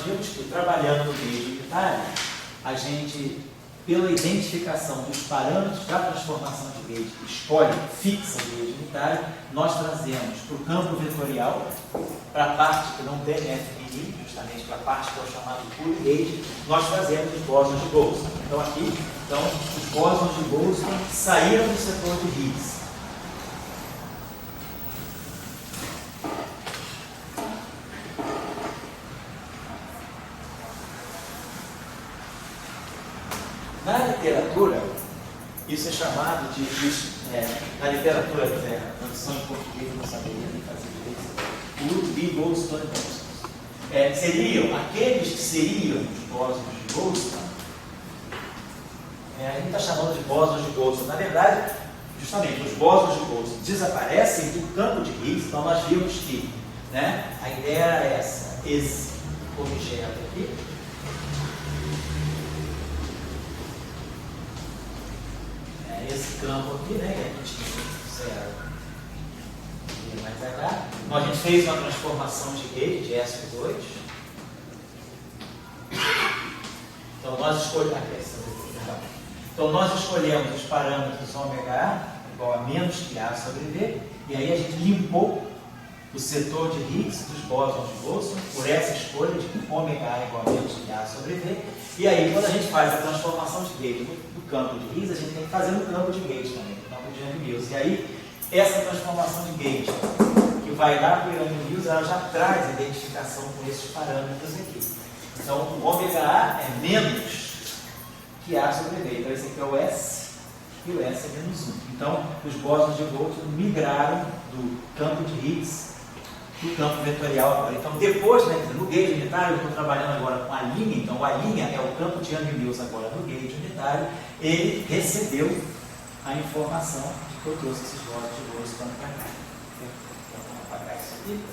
vimos que, trabalhando no meio unitário, a gente, pela identificação dos parâmetros da transformação de rede, escolhe, fixa o meio unitário, nós trazemos para o campo vetorial, para a parte que não tem FNI, justamente para a parte que é o chamado pure rede, nós trazemos os bósons de Boltzmann. Então, aqui, os bósons de Boltzmann saíram do setor de Higgs. Na literatura, isso é chamado de, na literatura, a tradução em português eu não saberia nem fazer direito, would-be Boltzmann bosons. Seriam aqueles que seriam os bósons de Boltzmann, a gente está chamando de bósons de Boltzmann. Na verdade, justamente, os bósons de Boltzmann desaparecem do campo de Higgs, então nós vimos que, né, a ideia era essa, esse objeto aqui, esse campo aqui, né, que a gente zero e mais H. Então a gente fez uma transformação de rede de S2. Então nós escolhemos os parâmetros ômega igual a menos que A sobre V, e aí a gente limpou o setor de Higgs dos bósons de Boltzmann por essa escolha de ômega A igual a menos que A sobre V. E aí, quando a gente faz a transformação de rede do campo de Higgs, a gente tem que fazer no campo de gate também, no campo de Young-Mills. E aí, essa transformação de gate, que vai lá para o Young-Mills, ela já traz identificação com esses parâmetros aqui. Então, o ômega A é menos que A sobre V. Então, esse aqui é o S, e o S é menos 1. Então, os bósons de Boltzmann migraram do campo de Higgs do campo vetorial agora. Então, depois, né, no gauge unitário, eu estou trabalhando agora com a linha, então a linha é o campo de Young-Mills agora no gauge unitário, ele recebeu a informação de que eu trouxe esses bósons de Boltzmann para cá. Então, vamos apagar isso aqui.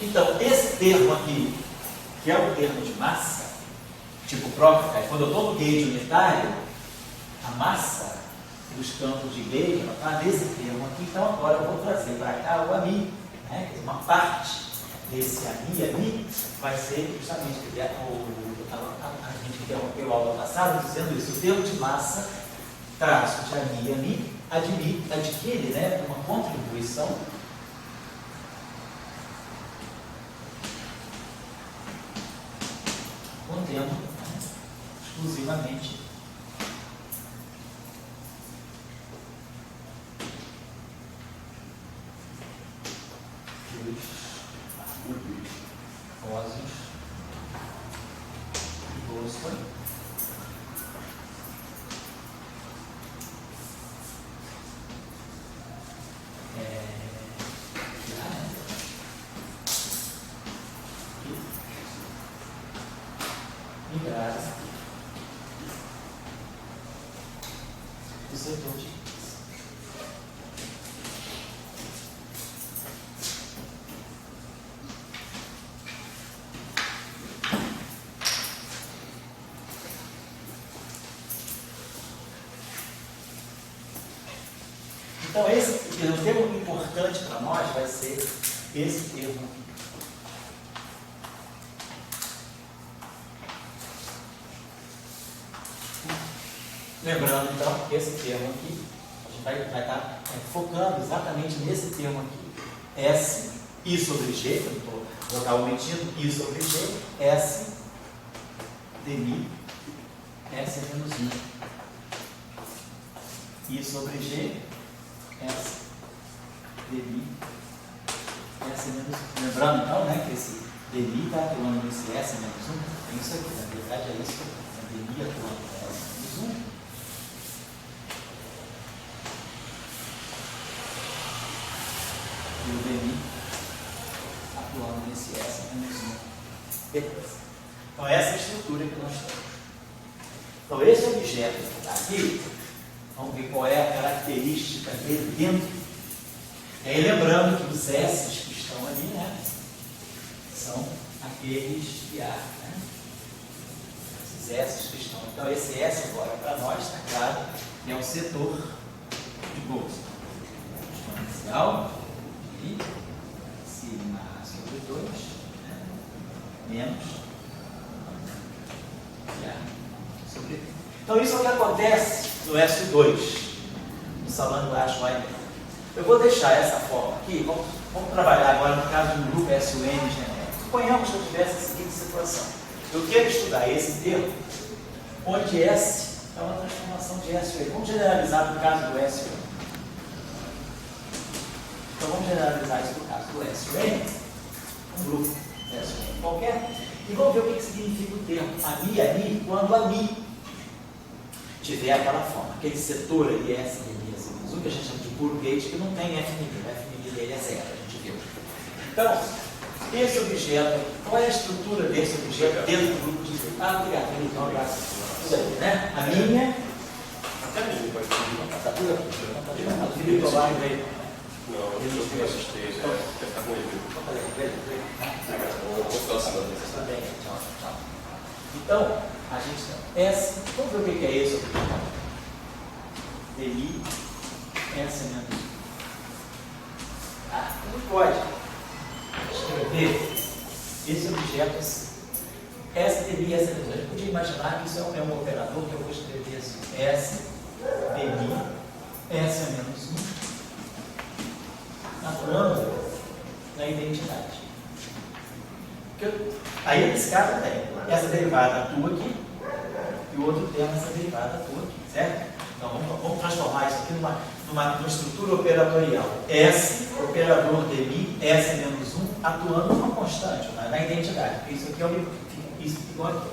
Então, esse termo aqui, que é o termo de massa, tipo próprio, quando eu estou no gauge unitário, a massa dos campos de gauge, ela está nesse termo aqui, então agora eu vou trazer para cá o AMI, né? Uma parte desse AMI vai ser justamente, a gente interrompeu a aula passada dizendo isso, o termo de massa, traço de AMI, adquire, né, uma contribuição contendo, né, exclusivamente bósons de Boltzmann migraram do setor de Higgs. Então, o termo importante para nós vai ser esse termo aqui. Lembrando, então, que esse termo aqui, a gente vai estar focando exatamente nesse termo aqui. S, I sobre G, que eu estou vocalmente I sobre G, S, dmi, S é menos 1. I sobre G, S, dmi, S é menos 1. Lembrando, então, né, que esse dmi está atuando nesse S é menos 1. É isso aqui, na verdade é isso. Dmi atuando no S menos 1. E o dmi atuando nesse S menos 1. Beleza. Então, essa é a estrutura que nós temos. Então, esse objeto que está aqui, vamos ver qual é a característica dele dentro. E aí, lembrando que os S que estão ali, né, são aqueles que há, né? Esses S que estão. Então, esse S agora, para nós, está claro, que é o setor de Boltzmann. Exponencial de sigma menos GA sobre V. Então, isso é o que acontece no SO2, no salão embaixo lá embaixo. Eu vou deixar essa forma aqui, vamos trabalhar agora no caso de um grupo SUN genérico. Suponhamos que eu tivesse a seguinte situação. Eu quero estudar esse termo, onde S é uma transformação de SUN. Vamos generalizar no caso do SUN. Então, vamos generalizar isso no caso do SUN, um grupo SUN qualquer, e vamos ver o que significa o termo ami, quando ami tiver aquela forma, aquele setor ali, S, o que a gente chama de puro gate, que não tem FNB, o FNB dele é zero, a gente viu. Então, esse objeto, qual é a estrutura desse objeto dentro do grupo de gate? Ah, obrigado, então, um abraço. Tudo aí, né? A minha. Até a minha pode ser. Tá tudo aqui. O Felipe lá veio. Não, eu não tenho esses três, quer ficar com ele. Vou ficar assim, Tá bem, tchau, tchau. Então, a gente tem S, vamos ver o que é esse objeto. DI, S menos. Ah, não pode escrever esse objeto assim. S DI, S menos. A gente podia imaginar que isso é um operador que eu vou escrever assim. S, DI, S menos 1, atuando na identidade. Aí nesse caso tem essa derivada atua aqui e o outro termo essa derivada atua aqui, certo? Então vamos transformar isso aqui numa estrutura operatorial. S, operador DI, S menos 1, atuando numa constante, na identidade. Porque isso aqui é isso igual aqui.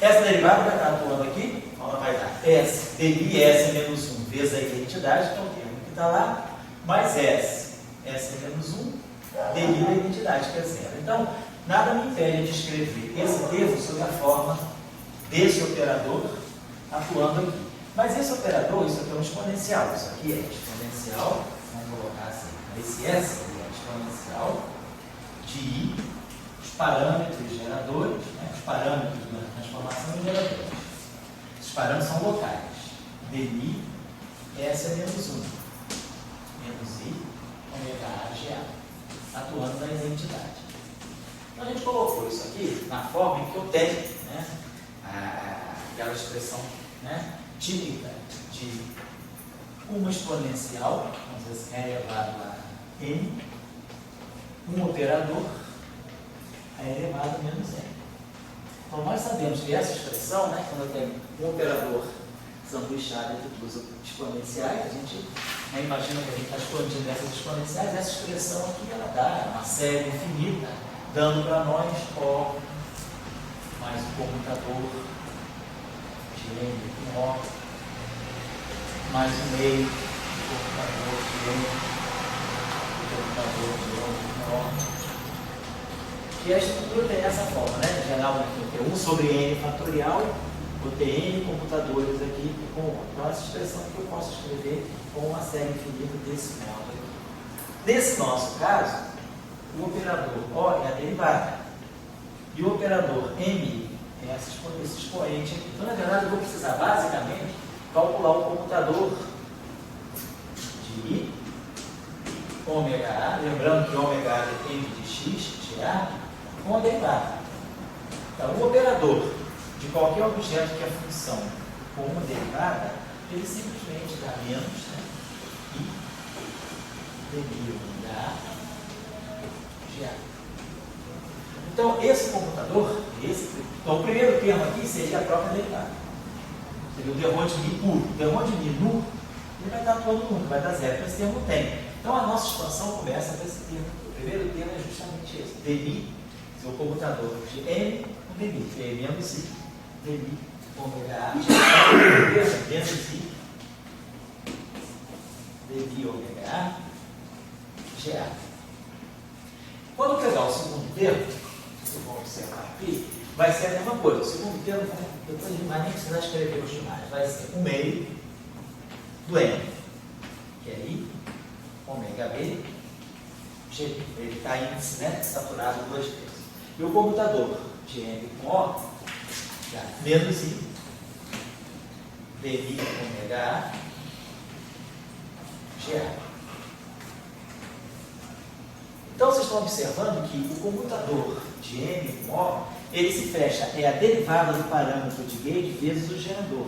Essa derivada vai estar atuando aqui, então ela vai dar S, DI, S menos 1 vezes a identidade, que é o termo que está lá, mais S menos 1, DI da identidade, que é zero. Então, nada me impede de escrever esse termo sob a forma desse operador atuando aqui. Mas esse operador, isso aqui é um exponencial. Isso aqui é exponencial, vamos colocar assim. Esse S é exponencial de I, os parâmetros geradores, né, os parâmetros da transformação em geradores. Os parâmetros são locais. DI, S é menos 1. Menos I, ômega A, GA. Atuando na identidade. Então, a gente colocou isso aqui na forma em que eu tenho, né, aquela expressão, né, típica de uma exponencial, vamos dizer assim, elevado a n, um operador elevado a menos n. Então, nós sabemos que essa expressão, né, quando eu tenho um operador sanduichado entre duas exponenciais, a gente, né, imagina que a gente está expandindo essas exponenciais, essa expressão aqui ela dá uma série infinita, dando para nós O mais o comutador de N com O, mais o meio do comutador de N, o comutador de O com O. E a estrutura tem essa forma, né? Em geral, tem 1 sobre N fatorial, vou ter N computadores aqui com O. Então, essa expressão que eu posso escrever com uma série infinita desse modo aqui. Nesse nosso caso, o operador O é a derivada. E o operador M é esse expoente aqui. Então, na verdade, eu vou precisar, basicamente, calcular o computador de I, ômega A, lembrando que ômega A depende de X, de A, com a derivada. Então, o operador de qualquer objeto que é função com uma derivada, ele simplesmente dá menos, né? I, deriva ômega A, Então, esse computador, então o primeiro termo aqui seria a própria derivada. Seria o derrão de Mi puro. O derrão de Mi nu, ele vai estar atuando nunca, vai dar zero, porque esse termo tem. Então, a nossa expansão começa com esse termo. O primeiro termo é justamente esse, dmi, seu computador de M com dmi, que é menos I, dmi, ômega A, menos I, dmi, ômega A, GA. Quando eu pegar o segundo termo, eu vou observar aqui, vai ser a mesma coisa. O segundo termo, depois a gente vai nem precisar escrever os demais. Vai ser o meio do N, que é I, ômega B, G. Ele está índice, né, saturado 2 vezes. E o computador de N com O, menos I, DI, ômega A, GA. Então, vocês estão observando que o computador de M com O, ele se fecha, é a derivada do parâmetro de gauge vezes o gerador.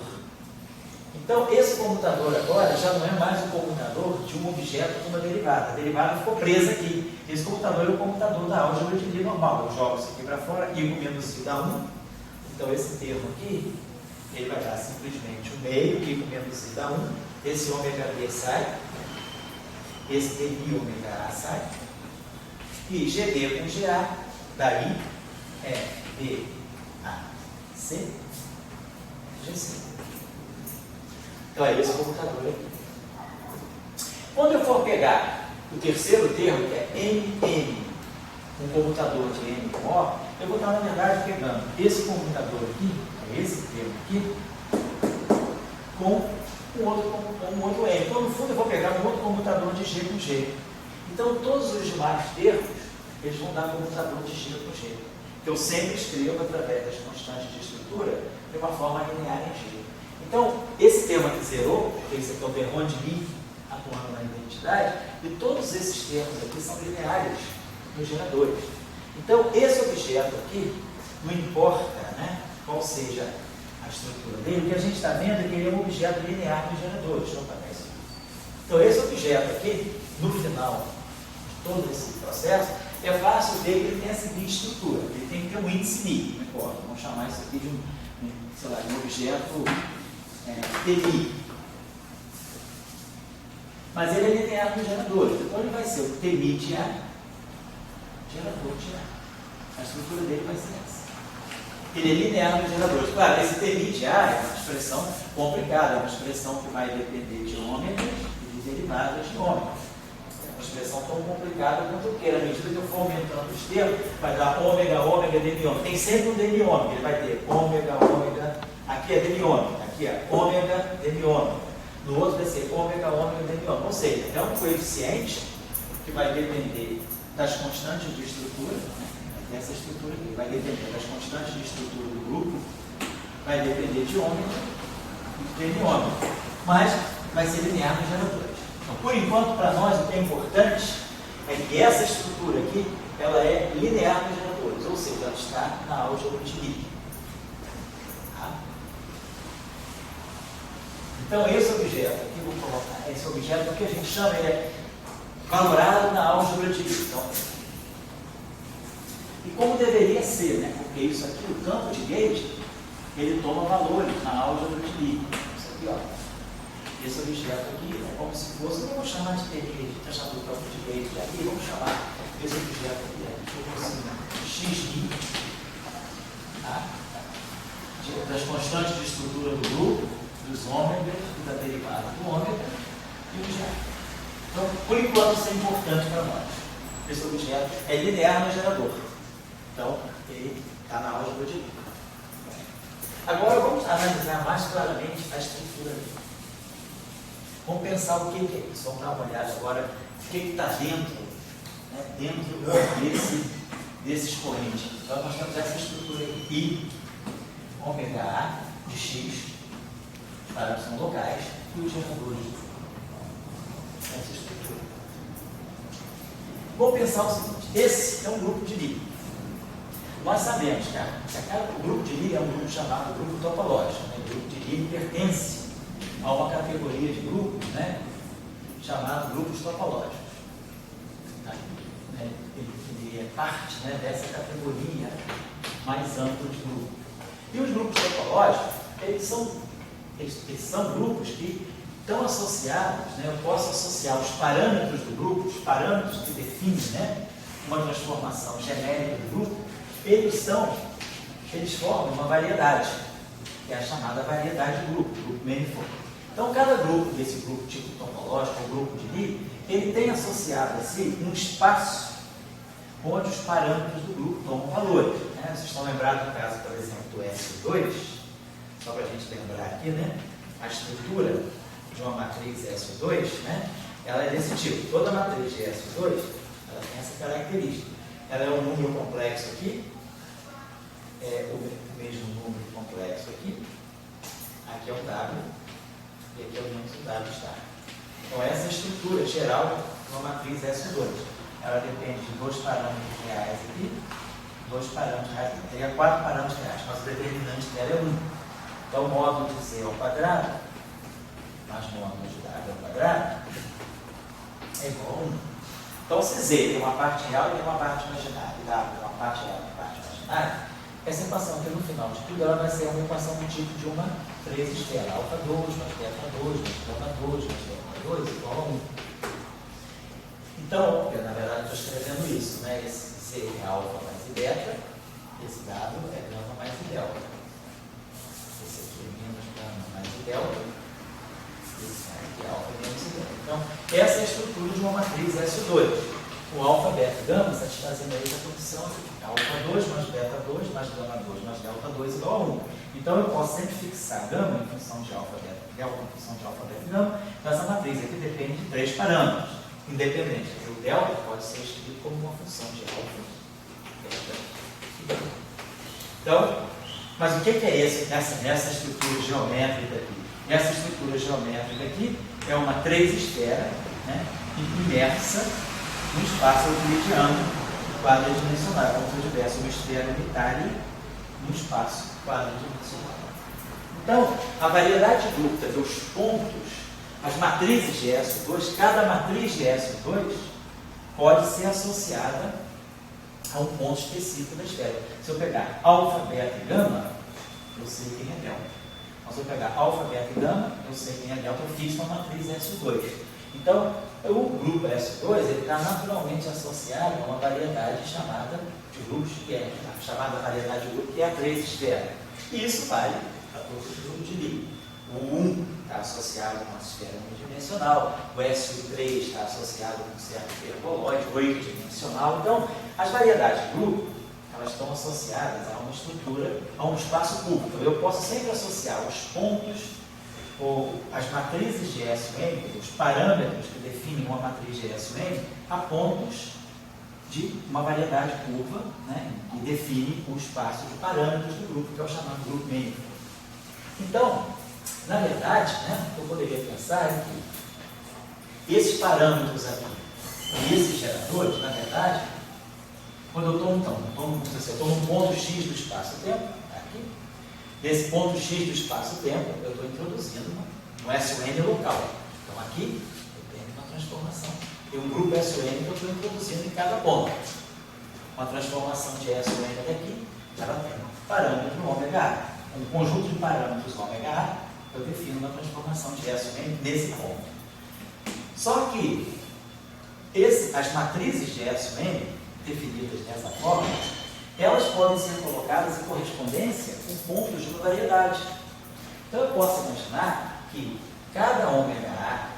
Então, esse comutador agora já não é mais o comutador de um objeto de uma derivada. A derivada ficou presa aqui. Esse comutador é o comutador da álgebra de Lie normal. Eu jogo isso aqui para fora, I com menos I dá 1. Então, esse termo aqui, ele vai dar simplesmente o meio, I com menos I dá 1. Esse ômega B sai. Esse dmi ômega A sai. E GB com GA, daí é B, A, C, GC. Então é esse o computador aqui. Quando eu for pegar o terceiro termo, que é MM, um computador de M com O, eu vou estar, na verdade, pegando esse computador aqui, esse termo aqui, com um outro M. Então, no fundo, eu vou pegar um outro computador de G com G. Então, todos os demais termos, eles vão dar computador de G com G. Que eu sempre escrevo através das constantes de estrutura de uma forma linear em G. Então, esse termo aqui zerou, porque esse aqui é o termo de Lie atuando na identidade, e todos esses termos aqui são lineares nos geradores. Então, esse objeto aqui, não importa, né, qual seja a estrutura dele, o que a gente está vendo é que ele é um objeto linear nos geradores. Deixa eu apagar isso aqui. Então, esse objeto aqui, no final de todo esse processo, é fácil ver que ele tem a seguinte estrutura. Ele tem que ter um índice Lie, não importa. Vamos chamar isso aqui de um objeto TI. Mas ele é linear nos geradores. Então ele vai ser o TI de A, gerador de A. A estrutura dele vai ser essa. Ele é linear nos geradores. Claro, esse TI de A é uma expressão complicada, é uma expressão que vai depender de ômegas e de derivadas de ômega. É uma expressão tão complicada quanto eu queira. À medida que eu for aumentando os termos, vai dar ômega, ômega, demiômega. Tem sempre um demiômega. Ele vai ter ômega, ômega. Aqui é demiômega. Aqui é ômega, demiômega. No outro vai ser ômega, ômega, demiômega. Ou seja, é um coeficiente que vai depender das constantes de estrutura, né? Essa estrutura aqui vai depender das constantes de estrutura do grupo, vai depender de ômega e de demiômega. Mas vai ser linear nos geradores. Então, por enquanto, para nós, o que é importante é que essa estrutura aqui, ela é linear nos geradores. Ou seja, ela está na álgebra de Lie. Então, esse objeto aqui, vou colocar, esse objeto, o que a gente chama, ele é valorado na álgebra de Lie. Então, e como deveria ser, né? Porque isso aqui, o campo de gauge, ele toma valores na álgebra de Lie. Isso aqui, ó. Esse objeto aqui é como se fosse, não vou chamar de TI, a gente está chamando o campo de gauge aqui, vamos chamar esse objeto aqui, XI, tá? Das constantes de estrutura do grupo, dos ômegas e da derivada do ômega e o objeto. Então, por enquanto, isso é importante para nós. Esse objeto é linear no gerador. Então, ele está na álgebra de Lie. Agora, vamos analisar mais claramente a estrutura dele. Vamos pensar o que é isso. Vamos dar uma olhada agora o que está dentro, né, dentro desse expoente. Então, nós temos essa estrutura aqui. I, ômega A, de X, parâmetros são locais, e os geradores essa estrutura. Vou pensar o seguinte: esse é um grupo de Lie. Nós sabemos que o grupo de Lie é um grupo chamado grupo topológico. Né? O grupo de Lie pertence a uma categoria de grupos, né, chamado grupos topológicos. Tá? Ele é parte, né, dessa categoria mais ampla de grupos. E os grupos topológicos, eles são grupos que estão associados, né, eu posso associar os parâmetros do grupo, os parâmetros que definem, né, uma transformação genérica do grupo, eles formam uma variedade, que é a chamada variedade de grupo manifold. Então, cada grupo desse grupo tipo topológico, ou grupo de Lie, ele tem associado a si um espaço onde os parâmetros do grupo tomam valores. Né? Vocês estão lembrados do caso, por exemplo, do SO2, só para a gente lembrar aqui, né? A estrutura de uma matriz SO2, né? Ela é desse tipo. Toda matriz de SO2, ela tem essa característica. Ela é um número complexo aqui, é o mesmo número complexo aqui, aqui é o W, e aqui é o número do W estar. Então, essa é a estrutura geral de uma matriz SO2. Ela depende de dois parâmetros reais aqui, 2 parâmetros reais. Teria 4 parâmetros reais, mas o determinante dela é 1. Então, o módulo de Z ao quadrado, mais módulo de W ao quadrado, é igual a 1. Então, se Z tem uma parte real e tem uma parte imaginária, e W tem uma parte real e uma parte imaginária, essa equação aqui no final de tudo ela vai ser uma equação do tipo de uma 3 esfera, alfa 2, mais beta 2, mais gama 2, mais delta 2, igual a 1. Então, eu, na verdade, estou escrevendo isso, né? Esse Z é alfa mais I beta, esse W é gama mais I delta. Esse aqui é menos gama mais I delta, esse aqui é alfa menos I delta. Então, essa é a estrutura de uma matriz S2. O alfa, beta e gama satisfazendo aí a condição aqui. Alfa 2 mais beta 2 mais gama 2 mais delta 2 igual a 1. Então, eu posso sempre fixar gama em função de alfa, beta e delta em função de alfa, beta e gama. Então, essa matriz aqui depende de 3 parâmetros independentes. O delta pode ser escrito como uma função de alfa, beta e gama. Então, mas o que é esse nessa estrutura geométrica aqui? Essa estrutura geométrica aqui é uma 3 esfera, né, imersa no espaço euclidiano quadridimensional, como se eu tivesse uma esfera unitária no espaço quadridimensional. Então, a variedade bruta dos pontos, as matrizes de S2, cada matriz de S2 pode ser associada a um ponto específico da esfera. Se eu pegar alfa, beta e gama, eu sei quem é delta. Mas se eu pegar alfa, beta e gama, eu sei quem é delta, eu fixo uma matriz S2. Então, o grupo S2 ele está naturalmente associado a uma variedade chamada de grupos, que é a chamada variedade de grupo, que é a 3 esfera. E isso vale para todos os grupos de Lie. O 1 está associado a uma esfera unidimensional, o SU3 está associado a um certo hiperboloide, oito-dimensional. Então, as variedades de grupo, elas estão associadas a uma estrutura, a um espaço curvo. Então, eu posso sempre associar os pontos ou as matrizes de SUM, os parâmetros que definem uma matriz de SUM, a pontos de uma variedade curva, né, que define o espaço de parâmetros do grupo, que é o chamado grupo mínimo. Então, na verdade, né, eu poderia pensar que esses parâmetros aqui e esses geradores, na verdade, quando eu estou num ponto X do espaço-tempo, aqui, nesse ponto X do espaço-tempo, eu estou introduzindo um SUN local. Então, aqui, eu tenho uma transformação. Tem um grupo SUN que eu estou introduzindo em cada ponto. Uma transformação de SUN daqui, ela tem um parâmetro ômega A. Um conjunto de parâmetros ômega A, eu defino uma transformação de SUN nesse ponto. Só que as matrizes de SUN, definidas dessa forma, elas podem ser colocadas em correspondência com pontos de uma variedade. Então, eu posso imaginar que cada ômega A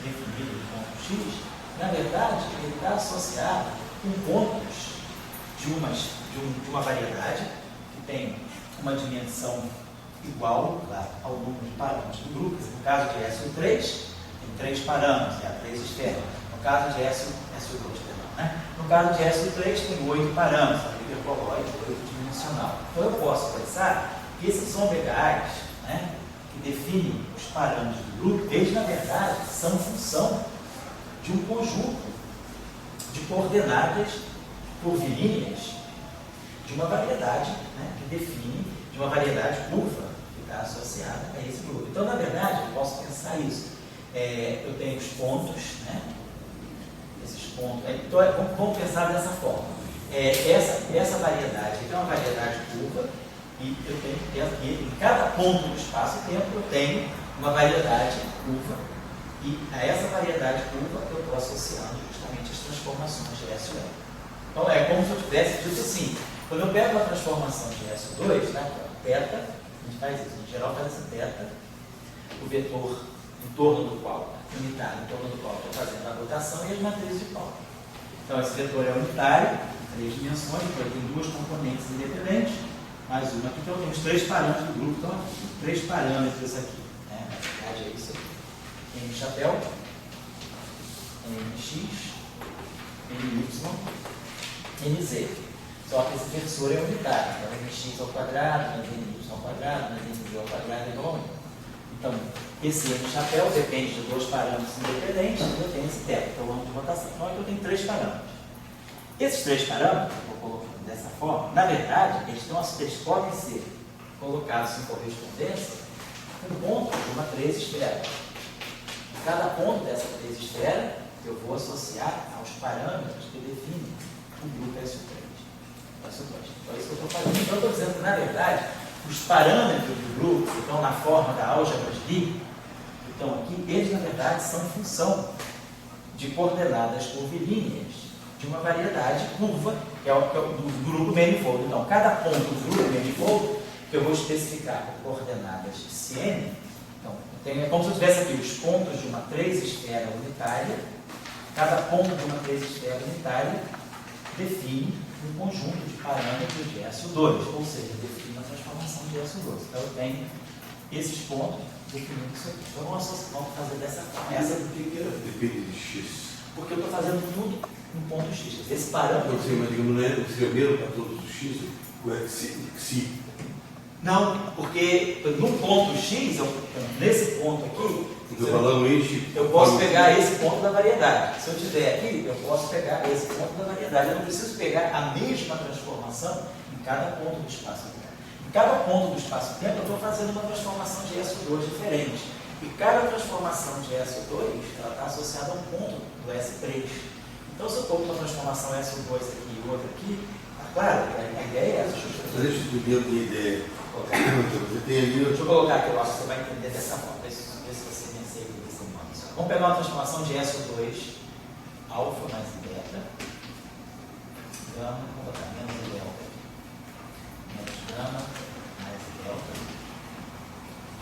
definido em ponto X, na verdade, ele está associado com pontos de uma variedade que tem uma dimensão igual ao número de parâmetros do grupo. No caso de SU3, tem 3 parâmetros, é a 3 esferas. No caso de SU2, perdão, né? No caso de SU3, tem 8 parâmetros, a hiperboloide 8-dimensional. Então, eu posso pensar que esses ômega A's, né, que definem os parâmetros do grupo, eles, na verdade, são função de um conjunto de coordenadas curvilíneas de uma variedade, né, que define de uma variedade curva que está associada a esse grupo. Então, na verdade, eu posso pensar isso. Eu tenho os pontos, né, esses pontos. Então, vamos pensar dessa forma. Essa variedade é uma variedade curva e eu tenho em cada ponto do espaço-tempo eu tenho uma variedade curva e a essa variedade curva eu estou associando justamente as transformações de SUN. Então, é como se eu tivesse dito assim, quando eu pego a transformação de SU2, né, que é o θ, a gente faz isso, em geral faz esse θ, o vetor em torno do qual, unitário, em torno do qual estou fazendo a rotação e as matrizes de Pauli. Então, esse vetor é unitário, em 3 dimensões, então ele tem 2 componentes independentes, mais uma aqui, então eu tenho os 3 parâmetros do grupo, então aqui, 3 parâmetros aqui, né? Na verdade é isso aqui. N chapéu, NX, NY, NZ. Só que esse vetor é unitário, então NX ao quadrado, mais NY ao quadrado, mais NZ ao quadrado é igual a 1. Então, esse N chapéu depende de 2 parâmetros independentes, e eu tenho esse θ, que é o ângulo de rotação. Então, aqui eu tenho 3 parâmetros. Esses 3 parâmetros, eu vou colocando dessa forma, na verdade, eles podem ser colocados em correspondência com pontos de uma 3 esfera. Cada ponto dessa 3 esfera eu vou associar aos parâmetros que definem o grupo S3. Então é isso que eu estou fazendo. Então eu estou dizendo que, na verdade, os parâmetros do grupo que estão na forma da álgebra de Lie, que estão aqui, eles, na verdade, são função de coordenadas curvilíneas de uma variedade curva, que é o do grupo manifold. Então, cada ponto do grupo manifold, que eu vou especificar por coordenadas Cn, então, é como se eu tivesse aqui os pontos de uma 3 esfera unitária. Cada ponto de uma 3 esfera unitária define um conjunto de parâmetros de SO2, ou seja, define a transformação de SO2. Então, eu tenho esses pontos definindo isso aqui. Então, vamos fazer dessa forma. Essa por que ela depende de x? Porque eu estou fazendo tudo em ponto x. Esse parâmetro... Não sei, mas digamos, não é o mesmo para todos os x? Ou é xi? Não, porque no ponto x, nesse ponto aqui, eu posso pegar esse ponto da variedade. Se eu tiver aqui, eu posso pegar esse ponto da variedade. Eu não preciso pegar a mesma transformação em cada ponto do espaço-tempo. Em cada ponto do espaço-tempo, eu estou fazendo uma transformação de SO2 diferente. E cada transformação de SO2 está associada a um ponto do S3. Então, se eu estou com uma transformação SO2 aqui e outra aqui, claro, a ideia é essa. Deixa eu ver a minha ideia. Você tem ali... Deixa eu colocar aqui, eu acho que você vai entender dessa forma. Ver se você vencer desse modo. Vamos pegar uma transformação de SO2, alfa mais beta, gama, vou botar menos delta. Menos gama mais delta,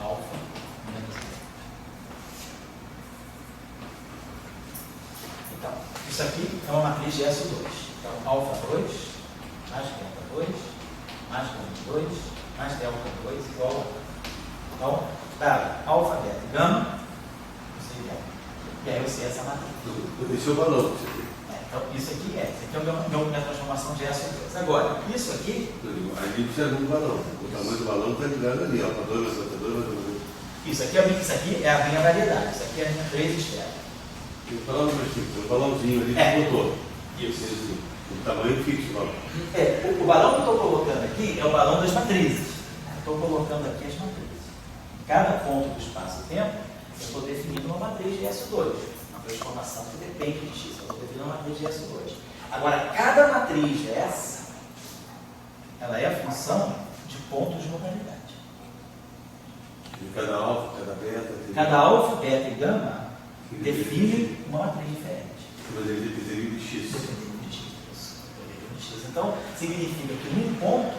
alfa menos delta. Então, isso aqui é uma matriz de SO2. Então, alfa 2, mais delta 2, mais gama 2, mais delta 2 igual a 1. Então, dá alfa, beta e gama, eu sei delta. E aí eu sei essa matriz. Esse é o valor que você tem. Então, isso aqui é a minha transformação de SO2. Agora, isso aqui... Ali precisa de um balão. O tamanho do balão está ligado ali, alfa 2, alfa 2, alfa 2. Isso aqui é a minha variedade. Isso aqui é a minha 3 esfera. Tem um balão mais simples, um balãozinho ali que botou. Isso. O tamanho fixo, o balão. O balão que eu estou colocando aqui é o balão das matrizes. Estou colocando aqui as matrizes. Em cada ponto do espaço-tempo, eu estou definindo uma matriz de SO2. Uma transformação que depende de x. Eu estou definindo uma matriz de SO2. Agora, cada matriz dessa, ela é a função de pontos de uma variedade. E cada alfa, cada beta... Cada alfa, beta e gama define uma matriz diferente. Mas ele depende de x. Então, significa que num ponto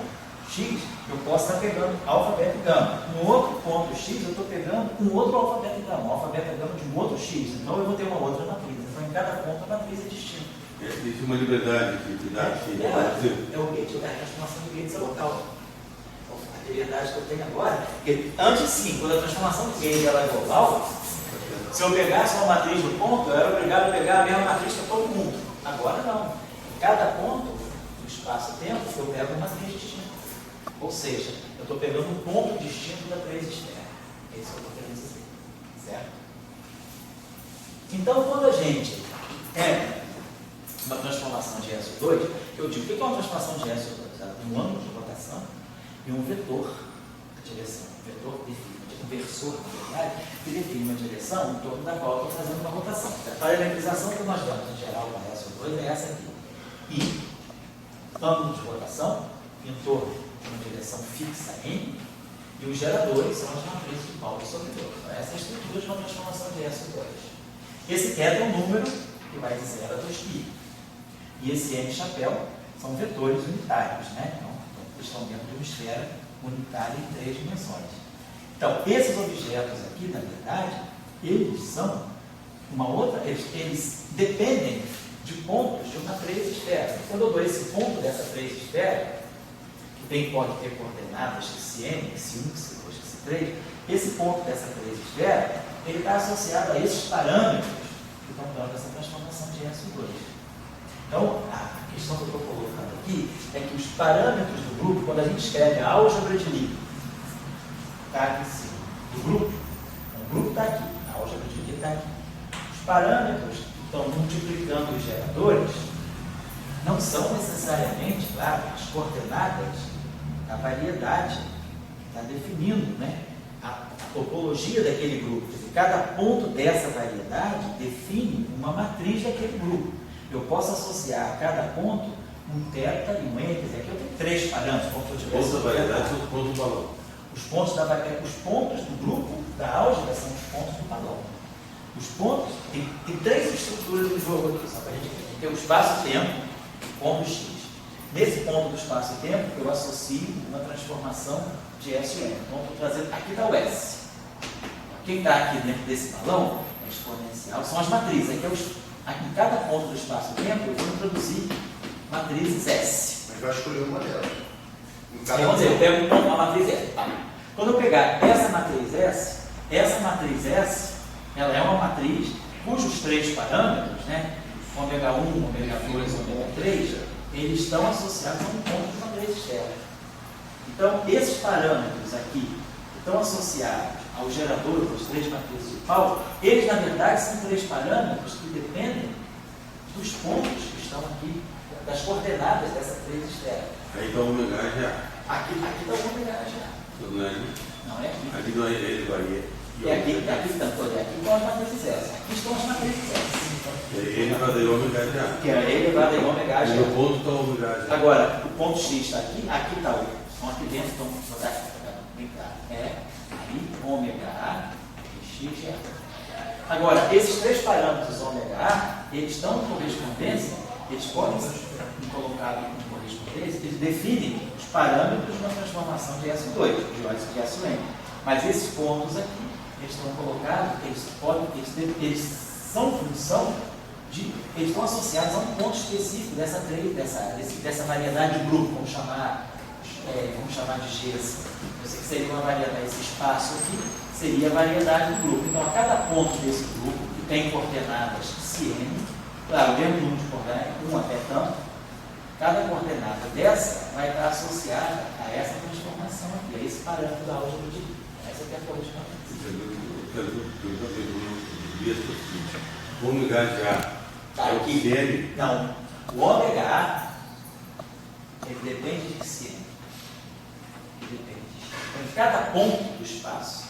x, eu posso estar pegando alfa, beta e gama. No outro ponto x, eu estou pegando um outro alfa, beta e gama. Alfa, beta e gama de um outro x. Então, eu vou ter uma outra matriz. Então, em cada ponto, a matriz é distinta. Existe uma liberdade que dá aqui. É o gate, é a transformação de gates é local. A liberdade que eu tenho agora, porque antes sim, quando a transformação de gate ela é global, se eu pegasse uma matriz do ponto, eu era obrigado a pegar a mesma matriz para todo mundo. Agora não. Em cada ponto do espaço-tempo, eu pego uma matriz distinta. Ou seja, eu estou pegando um ponto distinto da 3 esfera. É isso que eu estou querendo dizer. Certo? Então, quando a gente tem uma transformação de SO2, eu digo, o que é uma transformação de SO2? Ela tem um ângulo de rotação e um vetor de direção. Um vetor define, um versor, na verdade, que define uma direção em torno da qual eu estou fazendo uma rotação. A parametrização que nós damos em geral para SO2 é essa aqui. E ângulo de rotação em torno de uma direção fixa N, e os geradores são as matrizes de Pauli sobre 2. Então, essa é a estrutura de uma transformação de SO2. Esse θ é um número que vai de 0 a 2π. E esse N chapéu são vetores unitários, né? Então, eles estão dentro de uma esfera unitária em 3 dimensões. Então, esses objetos aqui, na verdade, eles são uma outra, eles dependem de pontos de uma 3 esfera. Quando eu dou esse ponto dessa 3 esfera, que pode ter coordenadas Cn, X1, X2, X3, esse ponto dessa 3 esfera, ele está associado a esses parâmetros que estão dando essa transformação de SO2. Então, a questão que eu estou colocando aqui é que os parâmetros do grupo, quando a gente escreve a álgebra de Lie, está aqui em cima, do grupo, o grupo está aqui, a álgebra de Lie está aqui. Os parâmetros que estão multiplicando os geradores, não são necessariamente, claro, as coordenadas da variedade que está definindo, né, a topologia daquele grupo. Quer dizer, cada ponto dessa variedade define uma matriz daquele grupo. Eu posso associar a cada ponto um θ e um n. Quer dizer, aqui eu tenho 3 parâmetros. Como se eu tivesse Pontos da variedade são os pontos do balão. os pontos do grupo da álgebra são os pontos do balão. Os pontos, tem 3 estruturas do jogo aqui, só para a gente entender. Tem o espaço-tempo, ponto x. Nesse ponto do espaço-tempo, eu associo uma transformação de S e N. Então, estou trazendo, aqui está o S. Quem está aqui dentro desse balão é exponencial, são as matrizes. Aqui em cada ponto do espaço-tempo, eu vou introduzir matrizes S. Mas vai escolher uma delas. Vamos dizer, eu pego uma matriz S. Quando eu pegar essa matriz S, ela é uma matriz cujos 3 parâmetros, né, ômega 1, ômega 2, ômega 3, eles estão associados a um ponto de matriz esfera. Então, esses parâmetros aqui estão associados ao gerador das 3 matrizes de Paulo, eles, na verdade, são 3 parâmetros que dependem dos pontos que estão aqui, das coordenadas dessa 3 esfera. Aí está o ômega já. Aqui está o ômega já. Não é? Não é aqui. Aqui não é ele, varia. Aqui estão as matrizes S. Aqui estão as matrizes S. E aí ele vai dar ômega já. Que é elevado em ômega E já. no ponto está o ômega já. Agora, o ponto X está aqui está o. Então aqui dentro, então, vou botar aqui para bem claro. É aí, ômega A e X é. Agora, esses 3 parâmetros ômega A, eles estão em correspondência, eles podem ser colocados em correspondência, eles definem os parâmetros de uma transformação de S2, de S1. Mas esses pontos aqui, eles estão colocados, eles são função de, eles estão associados a um ponto específico dessa variedade de grupo, vamos chamar de G. Eu sei que seria uma variedade, esse espaço aqui seria a variedade do grupo. Então, a cada ponto desse grupo, que tem coordenadas Cn, claro, o mesmo número de coordenadas, 1 até tanto, cada coordenada dessa vai estar associada a essa transformação aqui, a esse parâmetro da álgebra de Lie. Essa aqui é a correspondência. O ômega já Tá, é o aqui. Cn. Não, o ômega A, ele depende de Cn. Ele depende de Cn. Então, em cada ponto do espaço,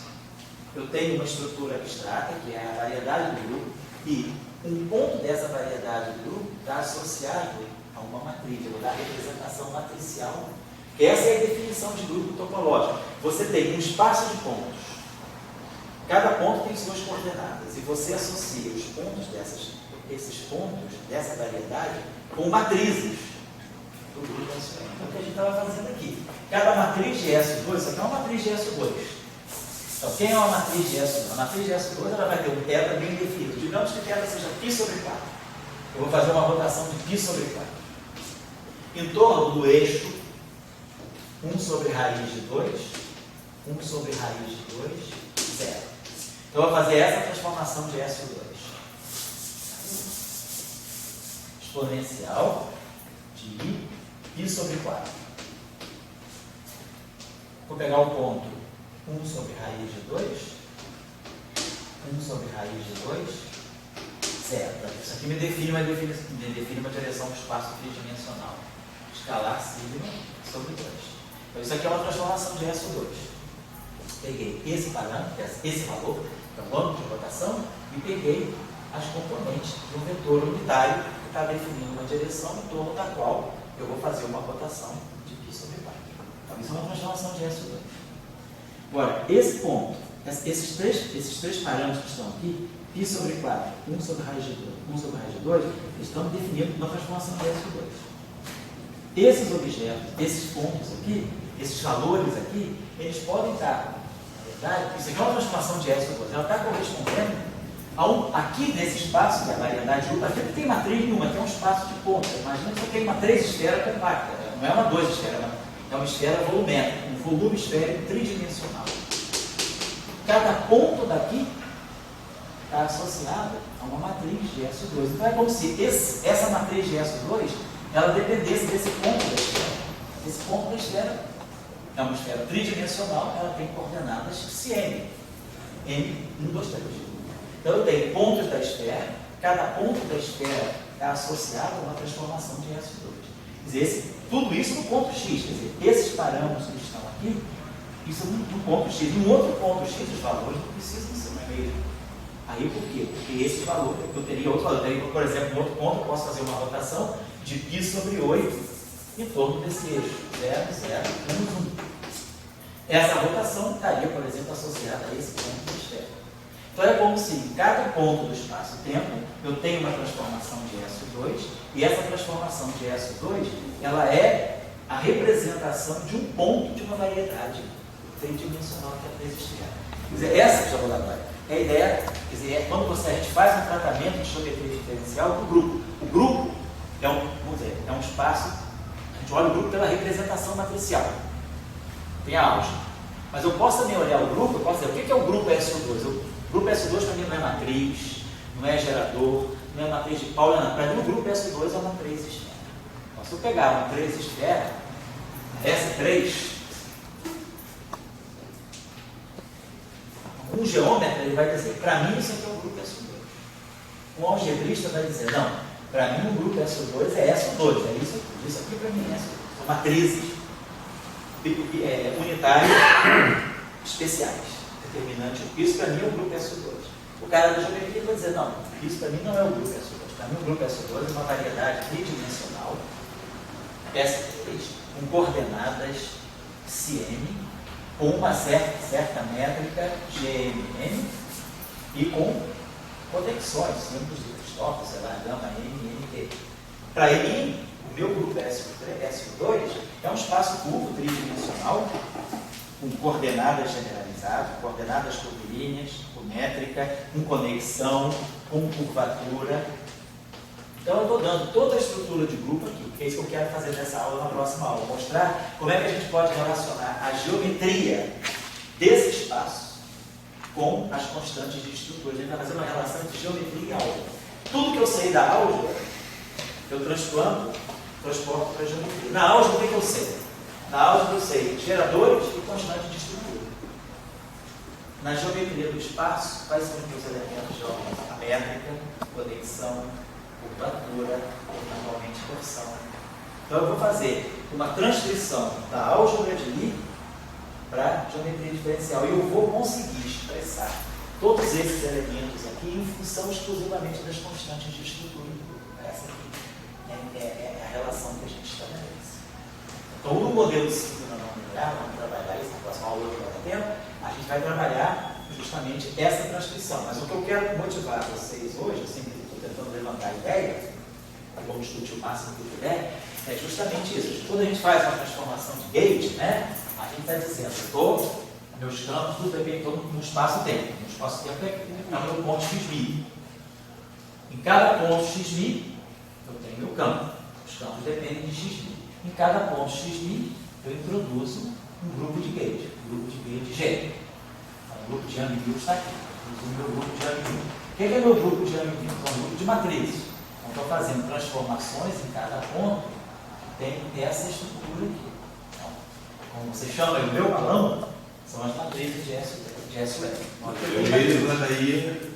eu tenho uma estrutura abstrata, que é a variedade do grupo, e um ponto dessa variedade do grupo está associado a uma matriz. Eu vou dar a representação matricial. Essa é a definição de grupo topológico. Você tem um espaço de pontos. Cada ponto tem suas coordenadas. E você associa os pontos esses pontos dessa variedade com matrizes do grupo S1. Então, o que a gente estava fazendo aqui? Cada matriz de S2, isso aqui é uma matriz de S2. Então, quem é uma matriz de S2? A matriz de S2 ela vai ter um θ bem definido. Digamos que θ seja π sobre 4. Eu vou fazer uma rotação de π sobre 4. Em torno do eixo 1 sobre raiz de 2, 1 sobre raiz de 2, 0. Então, eu vou fazer essa transformação de S2. Exponencial de π sobre 4. Vou pegar o ponto 1 sobre raiz de 2, 1 sobre raiz de 2, 0. Isso aqui me define uma direção do espaço tridimensional. Escalar sigma sobre 2. Então, isso aqui é uma transformação de S2. Peguei esse parâmetro, esse valor, que é o ângulo de rotação, e peguei as componentes de um vetor unitário que está definindo uma direção em torno da qual eu vou fazer uma rotação de π sobre 4. Então, isso é uma transformação de S2. Agora, esse ponto, esses três parâmetros que estão aqui, π sobre 4, 1 sobre raiz de 2, 1 sobre raiz de 2, eles estão definindo uma transformação de S2. Esses objetos, esses pontos aqui, esses valores aqui, eles podem estar, na verdade, isso aqui é uma transformação de S2, ela está correspondendo aqui nesse espaço, que é a variedade U, aqui não tem matriz nenhuma, aqui é um espaço de pontos. Imagina que você tem uma 3 esfera compacta, não é uma 2 esfera, é uma esfera volumétrica, um volume esférico tridimensional. Cada ponto daqui está associado a uma matriz de S2. Então é como se essa matriz de S2 ela dependesse desse ponto da esfera. Esse ponto da esfera é uma esfera tridimensional, ela tem coordenadas Cn. N, 1, 2, 3. Então eu tenho pontos da esfera, cada ponto da esfera é associado a uma transformação de S2. Quer dizer, tudo isso no ponto X, quer dizer, esses parâmetros que estão aqui, isso no ponto X. No outro ponto X, os valores não precisam ser os mesmos. Aí por quê? Porque esse valor, eu teria outro valor. Eu teria, por exemplo, no outro ponto, eu posso fazer uma rotação de π sobre 8 em torno desse eixo. 0, 0, menos 1. Essa rotação estaria, por exemplo, associada a esse ponto da esfera. Então é como se em cada ponto do espaço-tempo eu tenho uma transformação de S2 e essa transformação de S2 ela é a representação de um ponto de uma variedade tridimensional que é a 3 esfera. Quer dizer, essa já vou dar agora. É a ideia, quer dizer, é quando a gente faz um tratamento de geometria diferencial do grupo. O grupo é vamos dizer, é um espaço, a gente olha o grupo pela representação matricial. Tem a álgebra. Mas eu posso também olhar o grupo, eu posso dizer, o que é o grupo SO2? O grupo SO2 para mim não é matriz, não é gerador, não é matriz de Pauli, para mim o grupo SO2 é uma 3 esfera. Então, se eu pegar uma 3 esfera, essa 3, um geômetra ele vai dizer, para mim isso aqui é o grupo SO2. Um algebrista vai dizer, não, para mim o grupo SO2 é SO2, é isso aqui para mim é SO2. São matrizes unitárias especiais, determinante. Isso para mim é o grupo SO2. O cara da geometria vai dizer, não, isso para mim não é o grupo SO2. Para mim o grupo SO2 é uma variedade tridimensional S3 com coordenadas CM, com uma certa métrica GMN e com conexões, símbolos de Cristóvão, sei lá, gama N, NT. Para ele, o meu grupo SO2 é um espaço curvo tridimensional com coordenadas generalizadas, coordenadas curvilíneas, com métrica, com conexão, com curvatura. Então eu estou dando toda a estrutura de grupo aqui, que é isso que eu quero fazer nessa aula, na próxima aula, mostrar como é que a gente pode relacionar a geometria desse espaço com as constantes de estrutura. A gente vai fazer uma relação entre geometria e álgebra. Tudo que eu sei da álgebra, eu transporto para a geometria. Na álgebra, o que eu sei? Na álgebra eu sei geradores e constantes de estrutura. Na geometria do espaço, quais são os meus elementos geométricos? A métrica, conexão, curvatura, normalmente torção. Então eu vou fazer uma transcrição da álgebra de Lie para geometria diferencial e eu vou conseguir expressar todos esses elementos aqui em função exclusivamente das constantes de estrutura. Essa aqui é a relação que a gente estabelece. Então no modelo 5 não numerar, vamos trabalhar isso na próxima aula que vai dar tempo, a gente vai trabalhar justamente essa transcrição. Mas o que eu quero motivar vocês hoje, eu sempre estou tentando levantar a ideia, vamos discutir o máximo que eu puder, é justamente isso. Quando a gente faz uma transformação de gate, né, a gente está dizendo, meus campos, tudo depende no espaço-tempo. No espaço-tempo é o meu ponto x'. Em cada ponto x', eu tenho meu campo. Os campos dependem de x'. Em cada ponto x', eu introduzo um grupo de gate, G. Então, o grupo de amigo está aqui. Eu uso o meu grupo de amigo. O que é meu grupo de amigo? É um grupo de matrizes. Então, estou fazendo transformações em cada ponto que tem essa estrutura aqui. Então, como você chama o meu balão, são as matrizes de SUL. O ele vai daí,